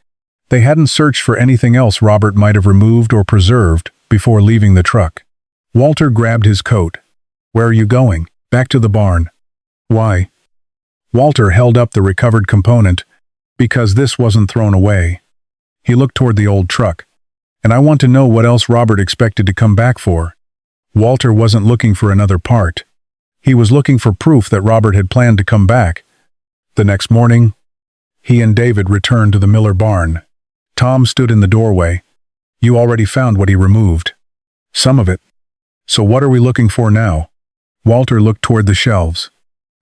A: They hadn't searched for anything else Robert might have removed or preserved before leaving the truck. Walter grabbed his coat. Where are you going? Back to the barn. Why? Walter held up the recovered component. Because this wasn't thrown away. He looked toward the old truck. And I want to know what else Robert expected to come back for. Walter wasn't looking for another part. He was looking for proof that Robert had planned to come back. The next morning, he and David returned to the Miller barn. Tom stood in the doorway. You already found what he removed. Some of it. So what are we looking for now? Walter looked toward the shelves.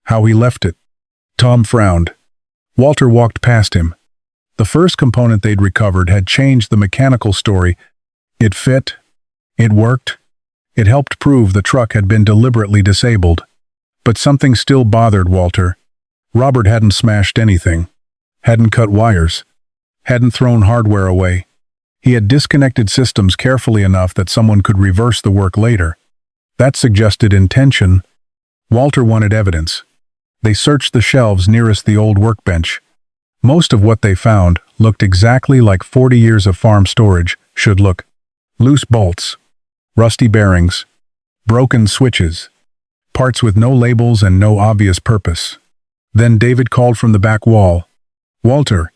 A: How he left it. Tom frowned. Walter walked past him. The first component they'd recovered had changed the mechanical story. It fit. It worked. It helped prove the truck had been deliberately disabled. But something still bothered Walter. Robert hadn't smashed anything. Hadn't cut wires. Hadn't thrown hardware away. He had disconnected systems carefully enough that someone could reverse the work later. That suggested intention. Walter wanted evidence. They searched the shelves nearest the old workbench. Most of what they found looked exactly like 40 years of farm storage should look. Loose bolts, rusty bearings, broken switches, parts with no labels and no obvious purpose. Then David called from the back wall. Walter.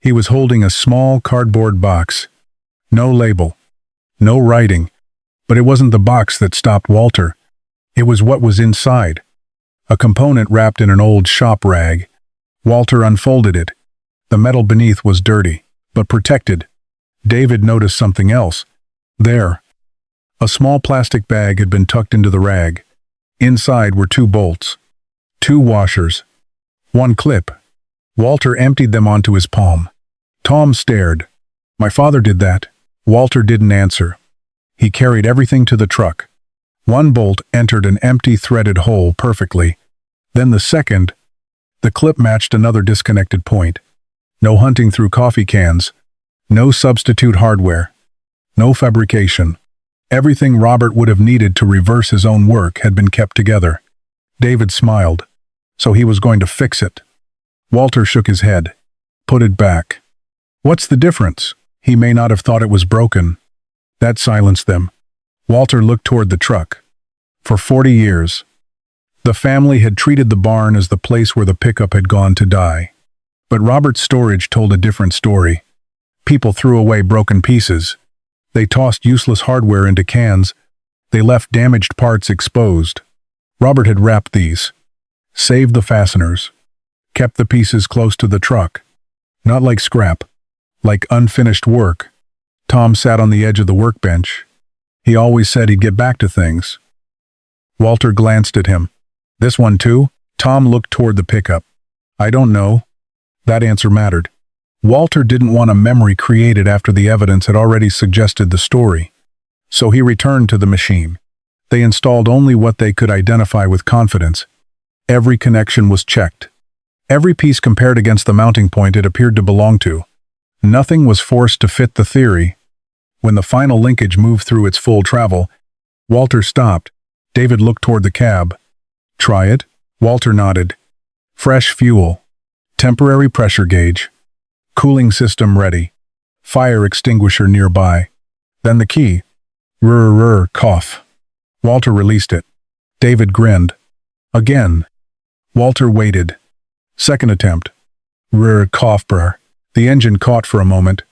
A: He was holding a small cardboard box. No label. No writing. But it wasn't the box that stopped Walter. It was what was inside. A component wrapped in an old shop rag. Walter unfolded it. The metal beneath was dirty, but protected. David noticed something else. There. A small plastic bag had been tucked into the rag. Inside were 2 bolts. 2 washers. 1 clip. Walter emptied them onto his palm. Tom stared. My father did that. Walter didn't answer. He carried everything to the truck. 1 bolt entered an empty threaded hole perfectly. Then the second. The clip matched another disconnected point. No hunting through coffee cans. No substitute hardware. No fabrication. Everything Robert would have needed to reverse his own work had been kept together. David smiled. So he was going to fix it. Walter shook his head. Put it back. What's the difference? He may not have thought it was broken. That silenced them. Walter looked toward the truck. For 40 years, the family had treated the barn as the place where the pickup had gone to die. But Robert's storage told a different story. People threw away broken pieces. They tossed useless hardware into cans. They left damaged parts exposed. Robert had wrapped these, saved the fasteners, kept the pieces close to the truck. Not like scrap, like unfinished work. Tom sat on the edge of the workbench. He always said he'd get back to things. Walter glanced at him. This one too? Tom looked toward the pickup. I don't know. That answer mattered. Walter didn't want a memory created after the evidence had already suggested the story. So he returned to the machine. They installed only what they could identify with confidence. Every connection was checked. Every piece compared against the mounting point it appeared to belong to. Nothing was forced to fit the theory. When the final linkage moved through its full travel, Walter stopped. David looked toward the cab. Try it? Walter nodded. Fresh fuel. Temporary pressure gauge. Cooling system ready. Fire extinguisher nearby. Then the key. Cough. Walter released it. David grinned. Again. Walter waited. Second attempt. Cough. The engine caught for a moment.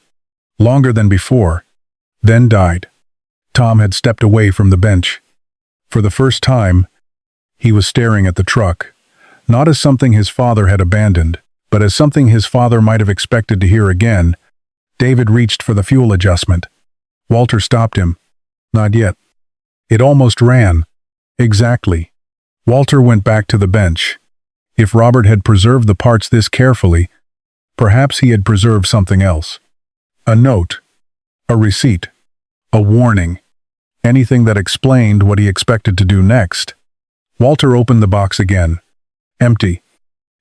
A: Longer than before. Then died. Tom had stepped away from the bench. For the first time, he was staring at the truck, not as something his father had abandoned, but as something his father might have expected to hear again. David reached for the fuel adjustment. Walter stopped him. Not yet. It almost ran. Exactly. Walter went back to the bench. If Robert had preserved the parts this carefully, perhaps he had preserved something else. A note. A receipt. A warning. Anything that explained what he expected to do next. Walter opened the box again. Empty.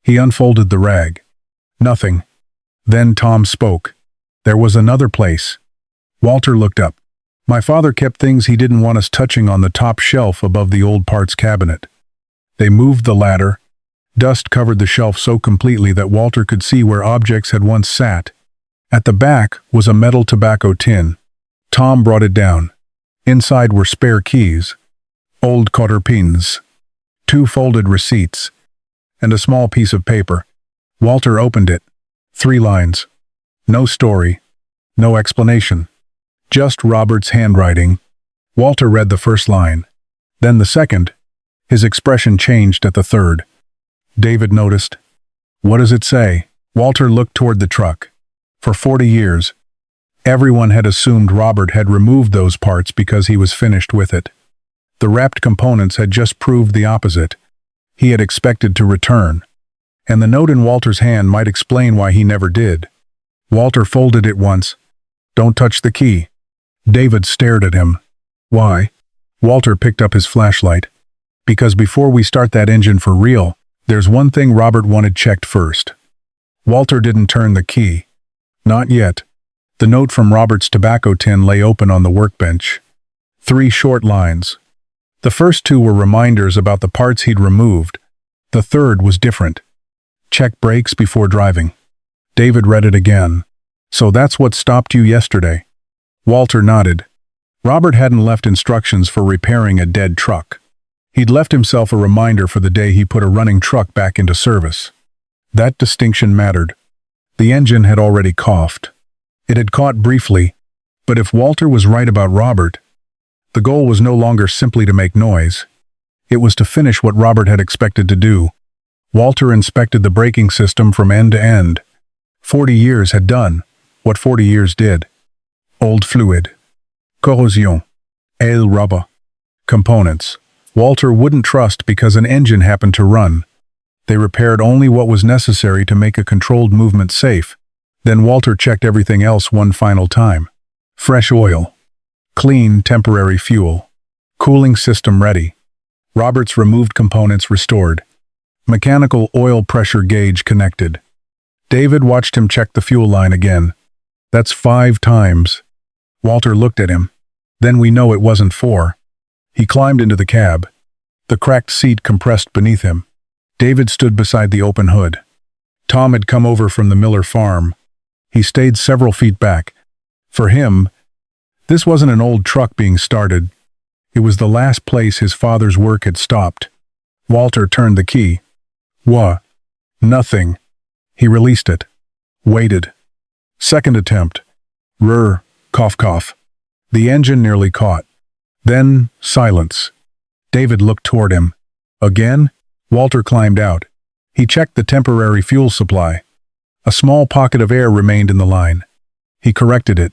A: He unfolded the rag. Nothing. Then Tom spoke. There was another place. Walter looked up. My father kept things he didn't want us touching on the top shelf above the old parts cabinet. They moved the ladder. Dust covered the shelf so completely that Walter could see where objects had once sat. At the back was a metal tobacco tin. Tom brought it down. Inside were spare keys, old quarter pins, 2 folded receipts, and a small piece of paper. Walter opened it. 3 lines. No story. No explanation. Just Robert's handwriting. Walter read the first line. Then the second. His expression changed at the third. David noticed. What does it say? Walter looked toward the truck. For 40 years, everyone had assumed Robert had removed those parts because he was finished with it. The wrapped components had just proved the opposite. He had expected to return. And the note in Walter's hand might explain why he never did. Walter folded it once. Don't touch the key. David stared at him. Why? Walter picked up his flashlight. Because before we start that engine for real, there's one thing Robert wanted checked first. Walter didn't turn the key. Not yet. The note from Robert's tobacco tin lay open on the workbench. 3 short lines. The first 2 were reminders about the parts he'd removed. The third was different. Check brakes before driving. David read it again. So that's what stopped you yesterday. Walter nodded. Robert hadn't left instructions for repairing a dead truck. He'd left himself a reminder for the day he put a running truck back into service. That distinction mattered. The engine had already coughed. It had caught briefly, but if Walter was right about Robert, the goal was no longer simply to make noise. It was to finish what Robert had expected to do. Walter inspected the braking system from end to end. 40 years had done what 40 years did. Old fluid. Corrosion. El rubber. Components. Walter wouldn't trust because an engine happened to run. They repaired only what was necessary to make a controlled movement safe. Then Walter checked everything else one final time. Fresh oil. Clean temporary fuel. Cooling system ready. Robert's removed components restored. Mechanical oil pressure gauge connected. David watched him check the fuel line again. That's 5 times. Walter looked at him. Then we know it wasn't 4. He climbed into the cab. The cracked seat compressed beneath him. David stood beside the open hood. Tom had come over from the Miller farm. He stayed several feet back. For him, this wasn't an old truck being started. It was the last place his father's work had stopped. Walter turned the key. What? Nothing. He released it. Waited. Second attempt. Rrr, cough cough. The engine nearly caught. Then, silence. David looked toward him. Again? Walter climbed out. He checked the temporary fuel supply. A small pocket of air remained in the line. He corrected it.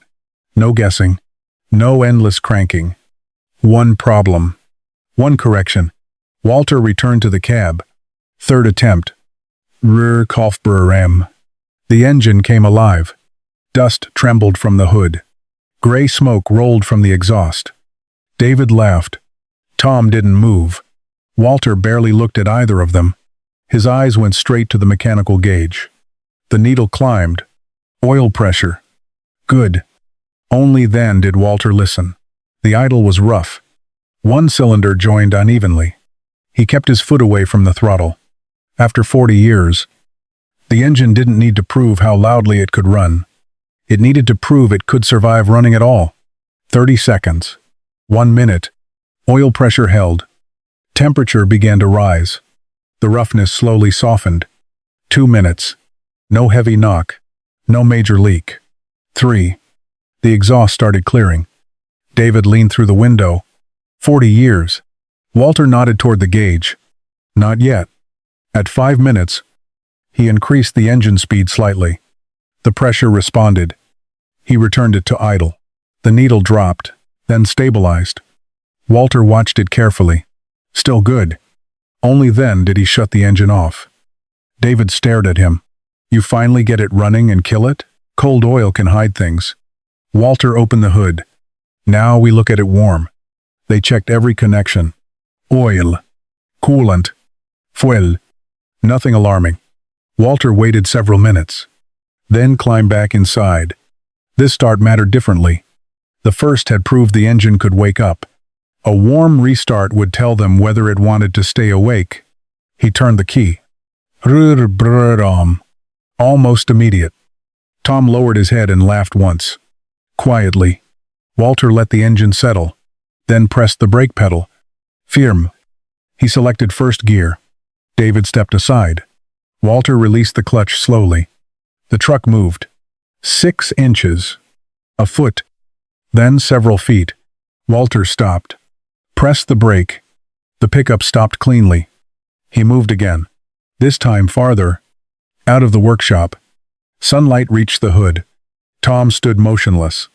A: No guessing. No endless cranking. One problem. One correction. Walter returned to the cab. Third attempt. Rrr, cough, brrm. The engine came alive. Dust trembled from the hood. Gray smoke rolled from the exhaust. David laughed. Tom didn't move. Walter barely looked at either of them. His eyes went straight to the mechanical gauge. The needle climbed. Oil pressure. Good. Only then did Walter listen. The idle was rough. One cylinder joined unevenly. He kept his foot away from the throttle. After 40 years, the engine didn't need to prove how loudly it could run. It needed to prove it could survive running at all. 30 seconds. 1 minute. Oil pressure held. Temperature began to rise. The roughness slowly softened. 2 minutes. No heavy knock. No major leak. 3. The exhaust started clearing. David leaned through the window. 40 years. Walter nodded toward the gauge. Not yet. At 5 minutes, he increased the engine speed slightly. The pressure responded. He returned it to idle. The needle dropped, then stabilized. Walter watched it carefully. Still good. Only then did he shut the engine off. David stared at him. You finally get it running and kill it? Cold oil can hide things. Walter opened the hood. Now we look at it warm. They checked every connection. Oil. Coolant. Fuel. Nothing alarming. Walter waited several minutes. Then climbed back inside. This start mattered differently. The first had proved the engine could wake up. A warm restart would tell them whether it wanted to stay awake. He turned the key. Almost immediate. Tom lowered his head and laughed once. Quietly. Walter let the engine settle, then pressed the brake pedal. Firm. He selected first gear. David stepped aside. Walter released the clutch slowly. The truck moved. 6 inches. A foot. Then several feet. Walter stopped. Pressed the brake. The pickup stopped cleanly. He moved again. This time farther. Out of the workshop. Sunlight reached the hood. Tom stood motionless.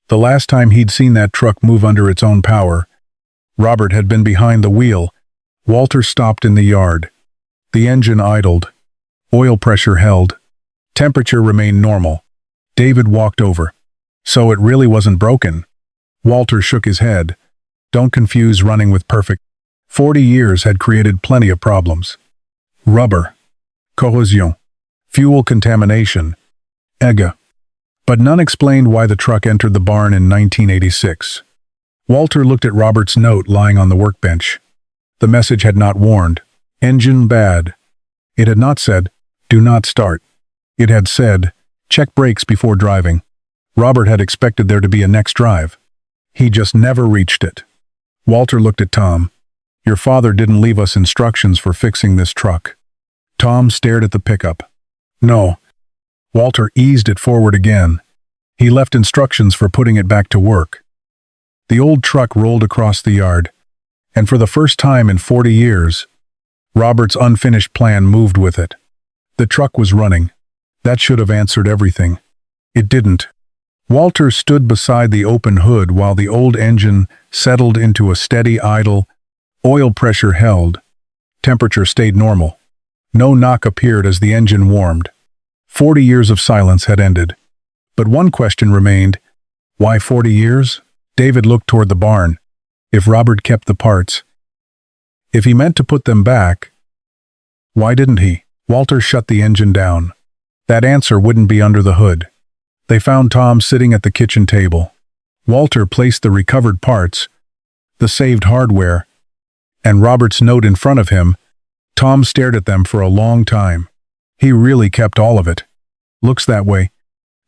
A: The last time he'd seen that truck move under its own power, Robert had been behind the wheel. Walter stopped in the yard. The engine idled. Oil pressure held. Temperature remained normal. David walked over. So it really wasn't broken. Walter shook his head. Don't confuse running with perfect. 40 years had created plenty of problems. Rubber. Corrosion. Fuel contamination. Ega. But none explained why the truck entered the barn in 1986. Walter looked at Robert's note lying on the workbench. The message had not warned, engine bad. It had not said, do not start. It had said, check brakes before driving. Robert had expected there to be a next drive. He just never reached it. Walter looked at Tom. Your father didn't leave us instructions for fixing this truck. Tom stared at the pickup. No. Walter eased it forward again. He left instructions for putting it back to work. The old truck rolled across the yard, and for the first time in 40 years, Robert's unfinished plan moved with it. The truck was running. That should have answered everything. It didn't. Walter stood beside the open hood while the old engine settled into a steady idle. Oil pressure held. Temperature stayed normal. No knock appeared as the engine warmed. 40 years of silence had ended. But one question remained. Why 40 years? David looked toward the barn. If Robert kept the parts, if he meant to put them back, why didn't he? Walter shut the engine down. That answer wouldn't be under the hood. They found Tom sitting at the kitchen table. Walter placed the recovered parts, the saved hardware, and Robert's note in front of him. Tom stared at them for a long time. He really kept all of it. Looks that way.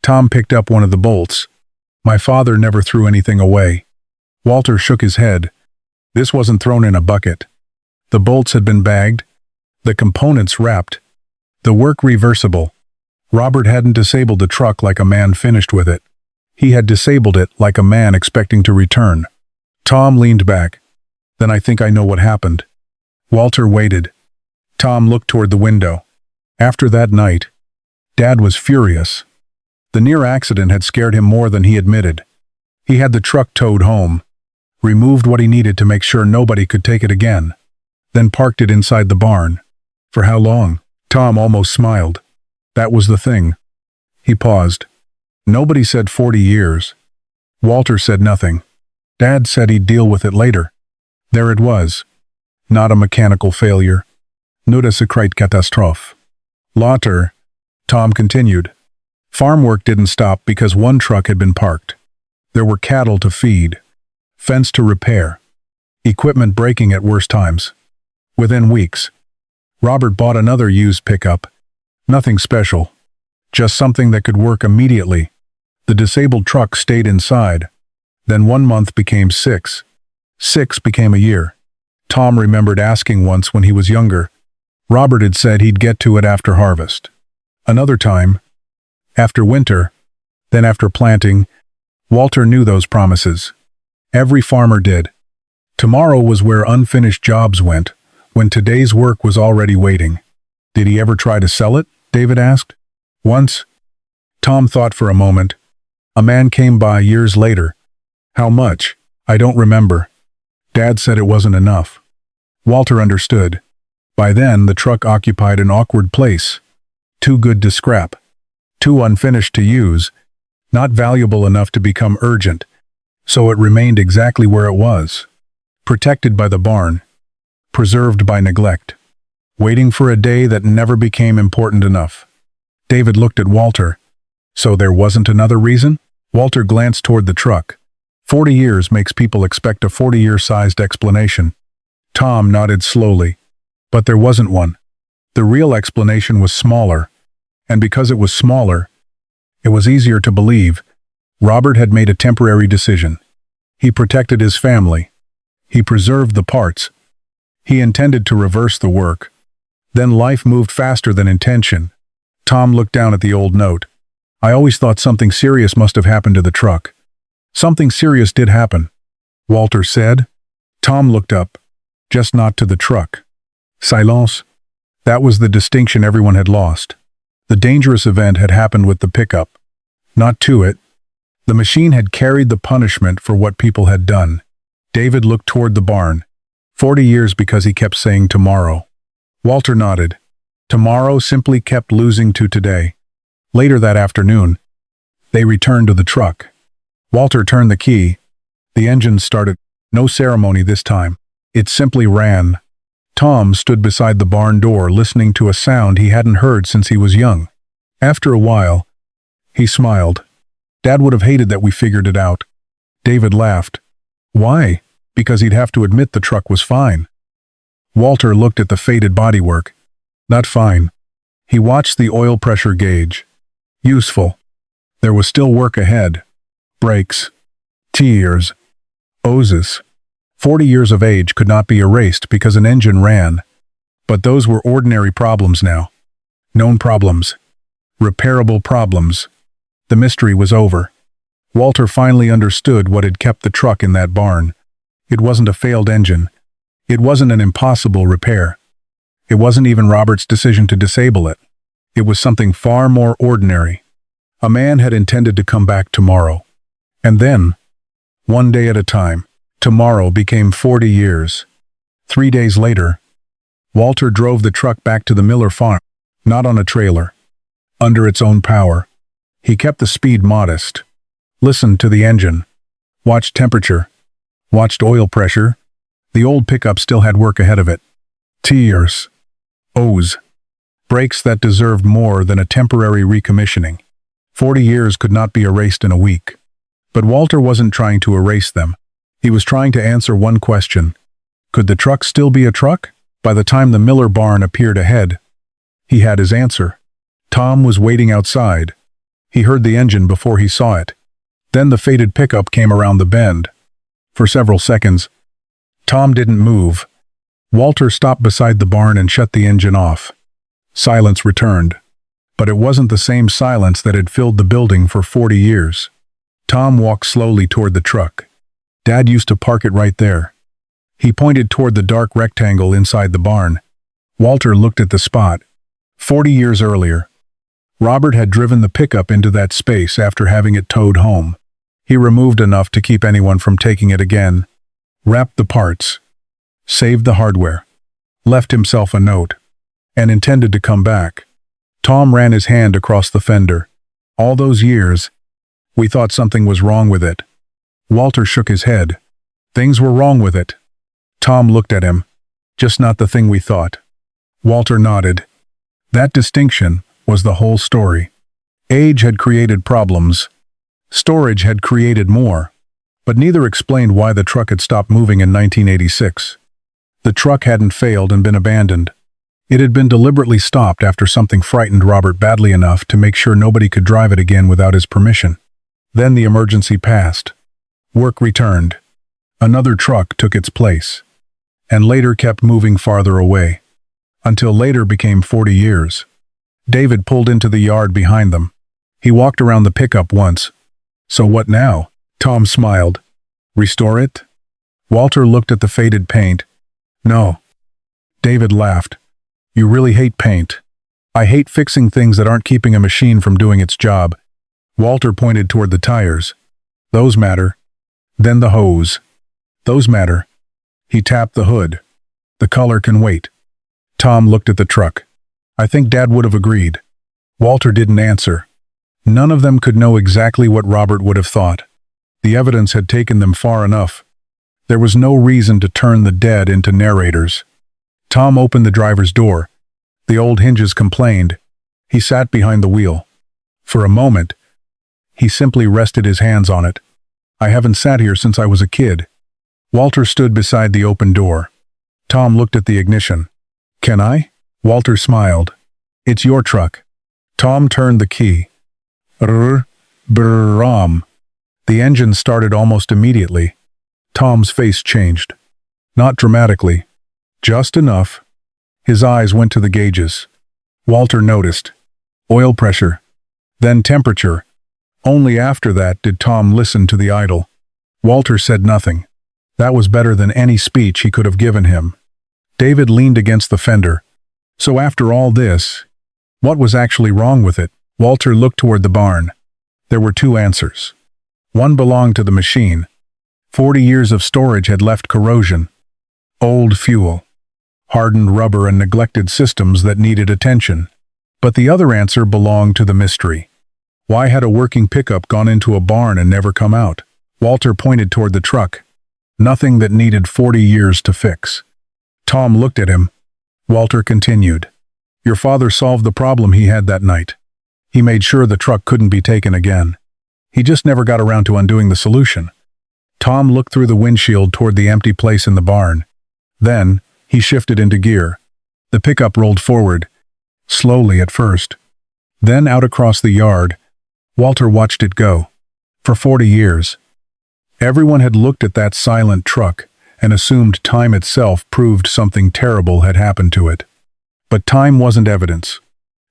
A: Tom picked up one of the bolts. My father never threw anything away. Walter shook his head. This wasn't thrown in a bucket. The bolts had been bagged, the components wrapped, the work reversible. Robert hadn't disabled the truck like a man finished with it. He had disabled it like a man expecting to return. Tom leaned back. Then I think I know what happened. Walter waited. Tom looked toward the window. After that night, Dad was furious. The near accident had scared him more than he admitted. He had the truck towed home, removed what he needed to make sure nobody could take it again, then parked it inside the barn. For how long? Tom almost smiled. That was the thing. He paused. Nobody said 40 years. Walter said nothing. Dad said he'd deal with it later. There it was. Not a mechanical failure. Nur a catastrophe. Later, Tom continued. Farm work didn't stop because one truck had been parked. There were cattle to feed, fence to repair, equipment breaking at worst times. Within weeks, Robert bought another used pickup. Nothing special, just something that could work immediately. The disabled truck stayed inside. Then 1 month became 6. 6 became a year. Tom remembered asking once when he was younger. Robert had said he'd get to it after harvest. Another time, after winter, then after planting. Walter knew those promises. Every farmer did. Tomorrow was where unfinished jobs went, when today's work was already waiting. Did he ever try to sell it? David asked. Once. Tom thought for a moment. A man came by years later. How much? I don't remember. Dad said it wasn't enough. Walter understood. By then, the truck occupied an awkward place. Too good to scrap. Too unfinished to use. Not valuable enough to become urgent. So it remained exactly where it was. Protected by the barn. Preserved by neglect. Waiting for a day that never became important enough. David looked at Walter. So there wasn't another reason? Walter glanced toward the truck. 40 years makes people expect a 40-year-sized explanation. Tom nodded slowly. But there wasn't one. The real explanation was smaller. And because it was smaller, it was easier to believe. Robert had made a temporary decision. He protected his family. He preserved the parts. He intended to reverse the work. Then life moved faster than intention. Tom looked down at the old note. I always thought something serious must have happened to the truck. Something serious did happen, Walter said. Tom looked up. Just not to the truck. Silence. That was the distinction everyone had lost. The dangerous event had happened with the pickup. Not to it. The machine had carried the punishment for what people had done. David looked toward the barn. 40 years because he kept saying tomorrow. Walter nodded. Tomorrow simply kept losing to today. Later that afternoon, they returned to the truck. Walter turned the key. The engine started. No ceremony this time. It simply ran. Tom stood beside the barn door listening to a sound he hadn't heard since he was young. After a while, he smiled. Dad would have hated that we figured it out. David laughed. Why? Because he'd have to admit the truck was fine. Walter looked at the faded bodywork. Not fine. He watched the oil pressure gauge. Useful. There was still work ahead. Brakes. Tears. Hoses. 40 years of age could not be erased because an engine ran. But those were ordinary problems now. Known problems. Repairable problems. The mystery was over. Walter finally understood what had kept the truck in that barn. It wasn't a failed engine. It wasn't an impossible repair. It wasn't even Robert's decision to disable it. It was something far more ordinary. A man had intended to come back tomorrow. And then, one day at a time, tomorrow became 40 years. 3 days later, Walter drove the truck back to the Miller farm, not on a trailer, under its own power. He kept the speed modest, listened to the engine, watched temperature, watched oil pressure. The old pickup still had work ahead of it. Tears. O's. Brakes that deserved more than a temporary recommissioning. 40 years could not be erased in a week. But Walter wasn't trying to erase them. He was trying to answer one question. Could the truck still be a truck? By the time the Miller barn appeared ahead, he had his answer. Tom was waiting outside. He heard the engine before he saw it. Then the faded pickup came around the bend. For several seconds, Tom didn't move. Walter stopped beside the barn and shut the engine off. Silence returned. But it wasn't the same silence that had filled the building for 40 years. Tom walked slowly toward the truck. Dad used to park it right there. He pointed toward the dark rectangle inside the barn. Walter looked at the spot. 40 years earlier, Robert had driven the pickup into that space after having it towed home. He removed enough to keep anyone from taking it again, wrapped the parts, saved the hardware, left himself a note, and intended to come back. Tom ran his hand across the fender. All those years, we thought something was wrong with it. Walter shook his head. Things were wrong with it. Tom looked at him. Just not the thing we thought. Walter nodded. That distinction was the whole story. Age had created problems. Storage had created more. But neither explained why the truck had stopped moving in 1986. The truck hadn't failed and been abandoned. It had been deliberately stopped after something frightened Robert badly enough to make sure nobody could drive it again without his permission. Then the emergency passed. Work returned. Another truck took its place. And later kept moving farther away. Until later became 40 years. David pulled into the yard behind them. He walked around the pickup once. So what now? Tom smiled. Restore it? Walter looked at the faded paint. No. David laughed. You really hate paint. I hate fixing things that aren't keeping a machine from doing its job. Walter pointed toward the tires. Those matter. Then the hose. Those matter. He tapped the hood. The color can wait. Tom looked at the truck. I think Dad would have agreed. Walter didn't answer. None of them could know exactly what Robert would have thought. The evidence had taken them far enough. There was no reason to turn the dead into narrators. Tom opened the driver's door. The old hinges complained. He sat behind the wheel. For a moment, he simply rested his hands on it. I haven't sat here since I was a kid. Walter stood beside the open door. Tom looked at the ignition. Can I? Walter smiled. It's your truck. Tom turned the key. Brrrram. The engine started almost immediately. Tom's face changed. Not dramatically. Just enough. His eyes went to the gauges. Walter noticed. Oil pressure. Then temperature. Only after that did Tom listen to the idle. Walter said nothing. That was better than any speech he could have given him. David leaned against the fender. So after all this, what was actually wrong with it? Walter looked toward the barn. There were two answers. One belonged to the machine. 40 years of storage had left corrosion. Old fuel. Hardened rubber and neglected systems that needed attention. But the other answer belonged to the mystery. Why had a working pickup gone into a barn and never come out? Walter pointed toward the truck. Nothing that needed 40 years to fix. Tom looked at him. Walter continued. Your father solved the problem he had that night. He made sure the truck couldn't be taken again. He just never got around to undoing the solution. Tom looked through the windshield toward the empty place in the barn. Then, he shifted into gear. The pickup rolled forward, slowly at first. Then out across the yard, Walter watched it go. For 40 years. Everyone had looked at that silent truck and assumed time itself proved something terrible had happened to it. But time wasn't evidence.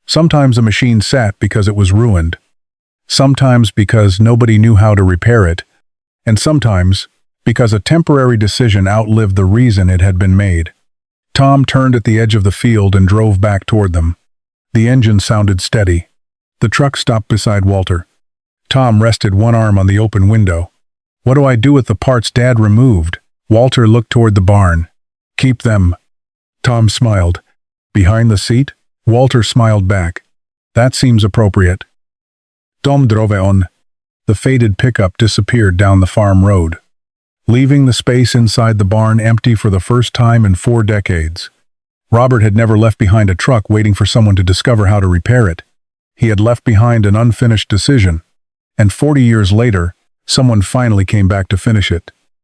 A: Sometimes a machine sat because it was ruined. Sometimes because nobody knew how to repair it. And sometimes because a temporary decision outlived the reason it had been made. Tom turned at the edge of the field and drove back toward them. The engine sounded steady. The truck stopped beside Walter. Tom rested one arm on the open window. What do I do with the parts Dad removed? Walter looked toward the barn. Keep them. Tom smiled. Behind the seat? Walter smiled back. That seems appropriate. Tom drove on. The faded pickup disappeared down the farm road, leaving the space inside the barn empty for the first time in 4 decades. Robert had never left behind a truck waiting for someone to discover how to repair it. He had left behind an unfinished decision, and 40 years later, someone finally came back to finish it.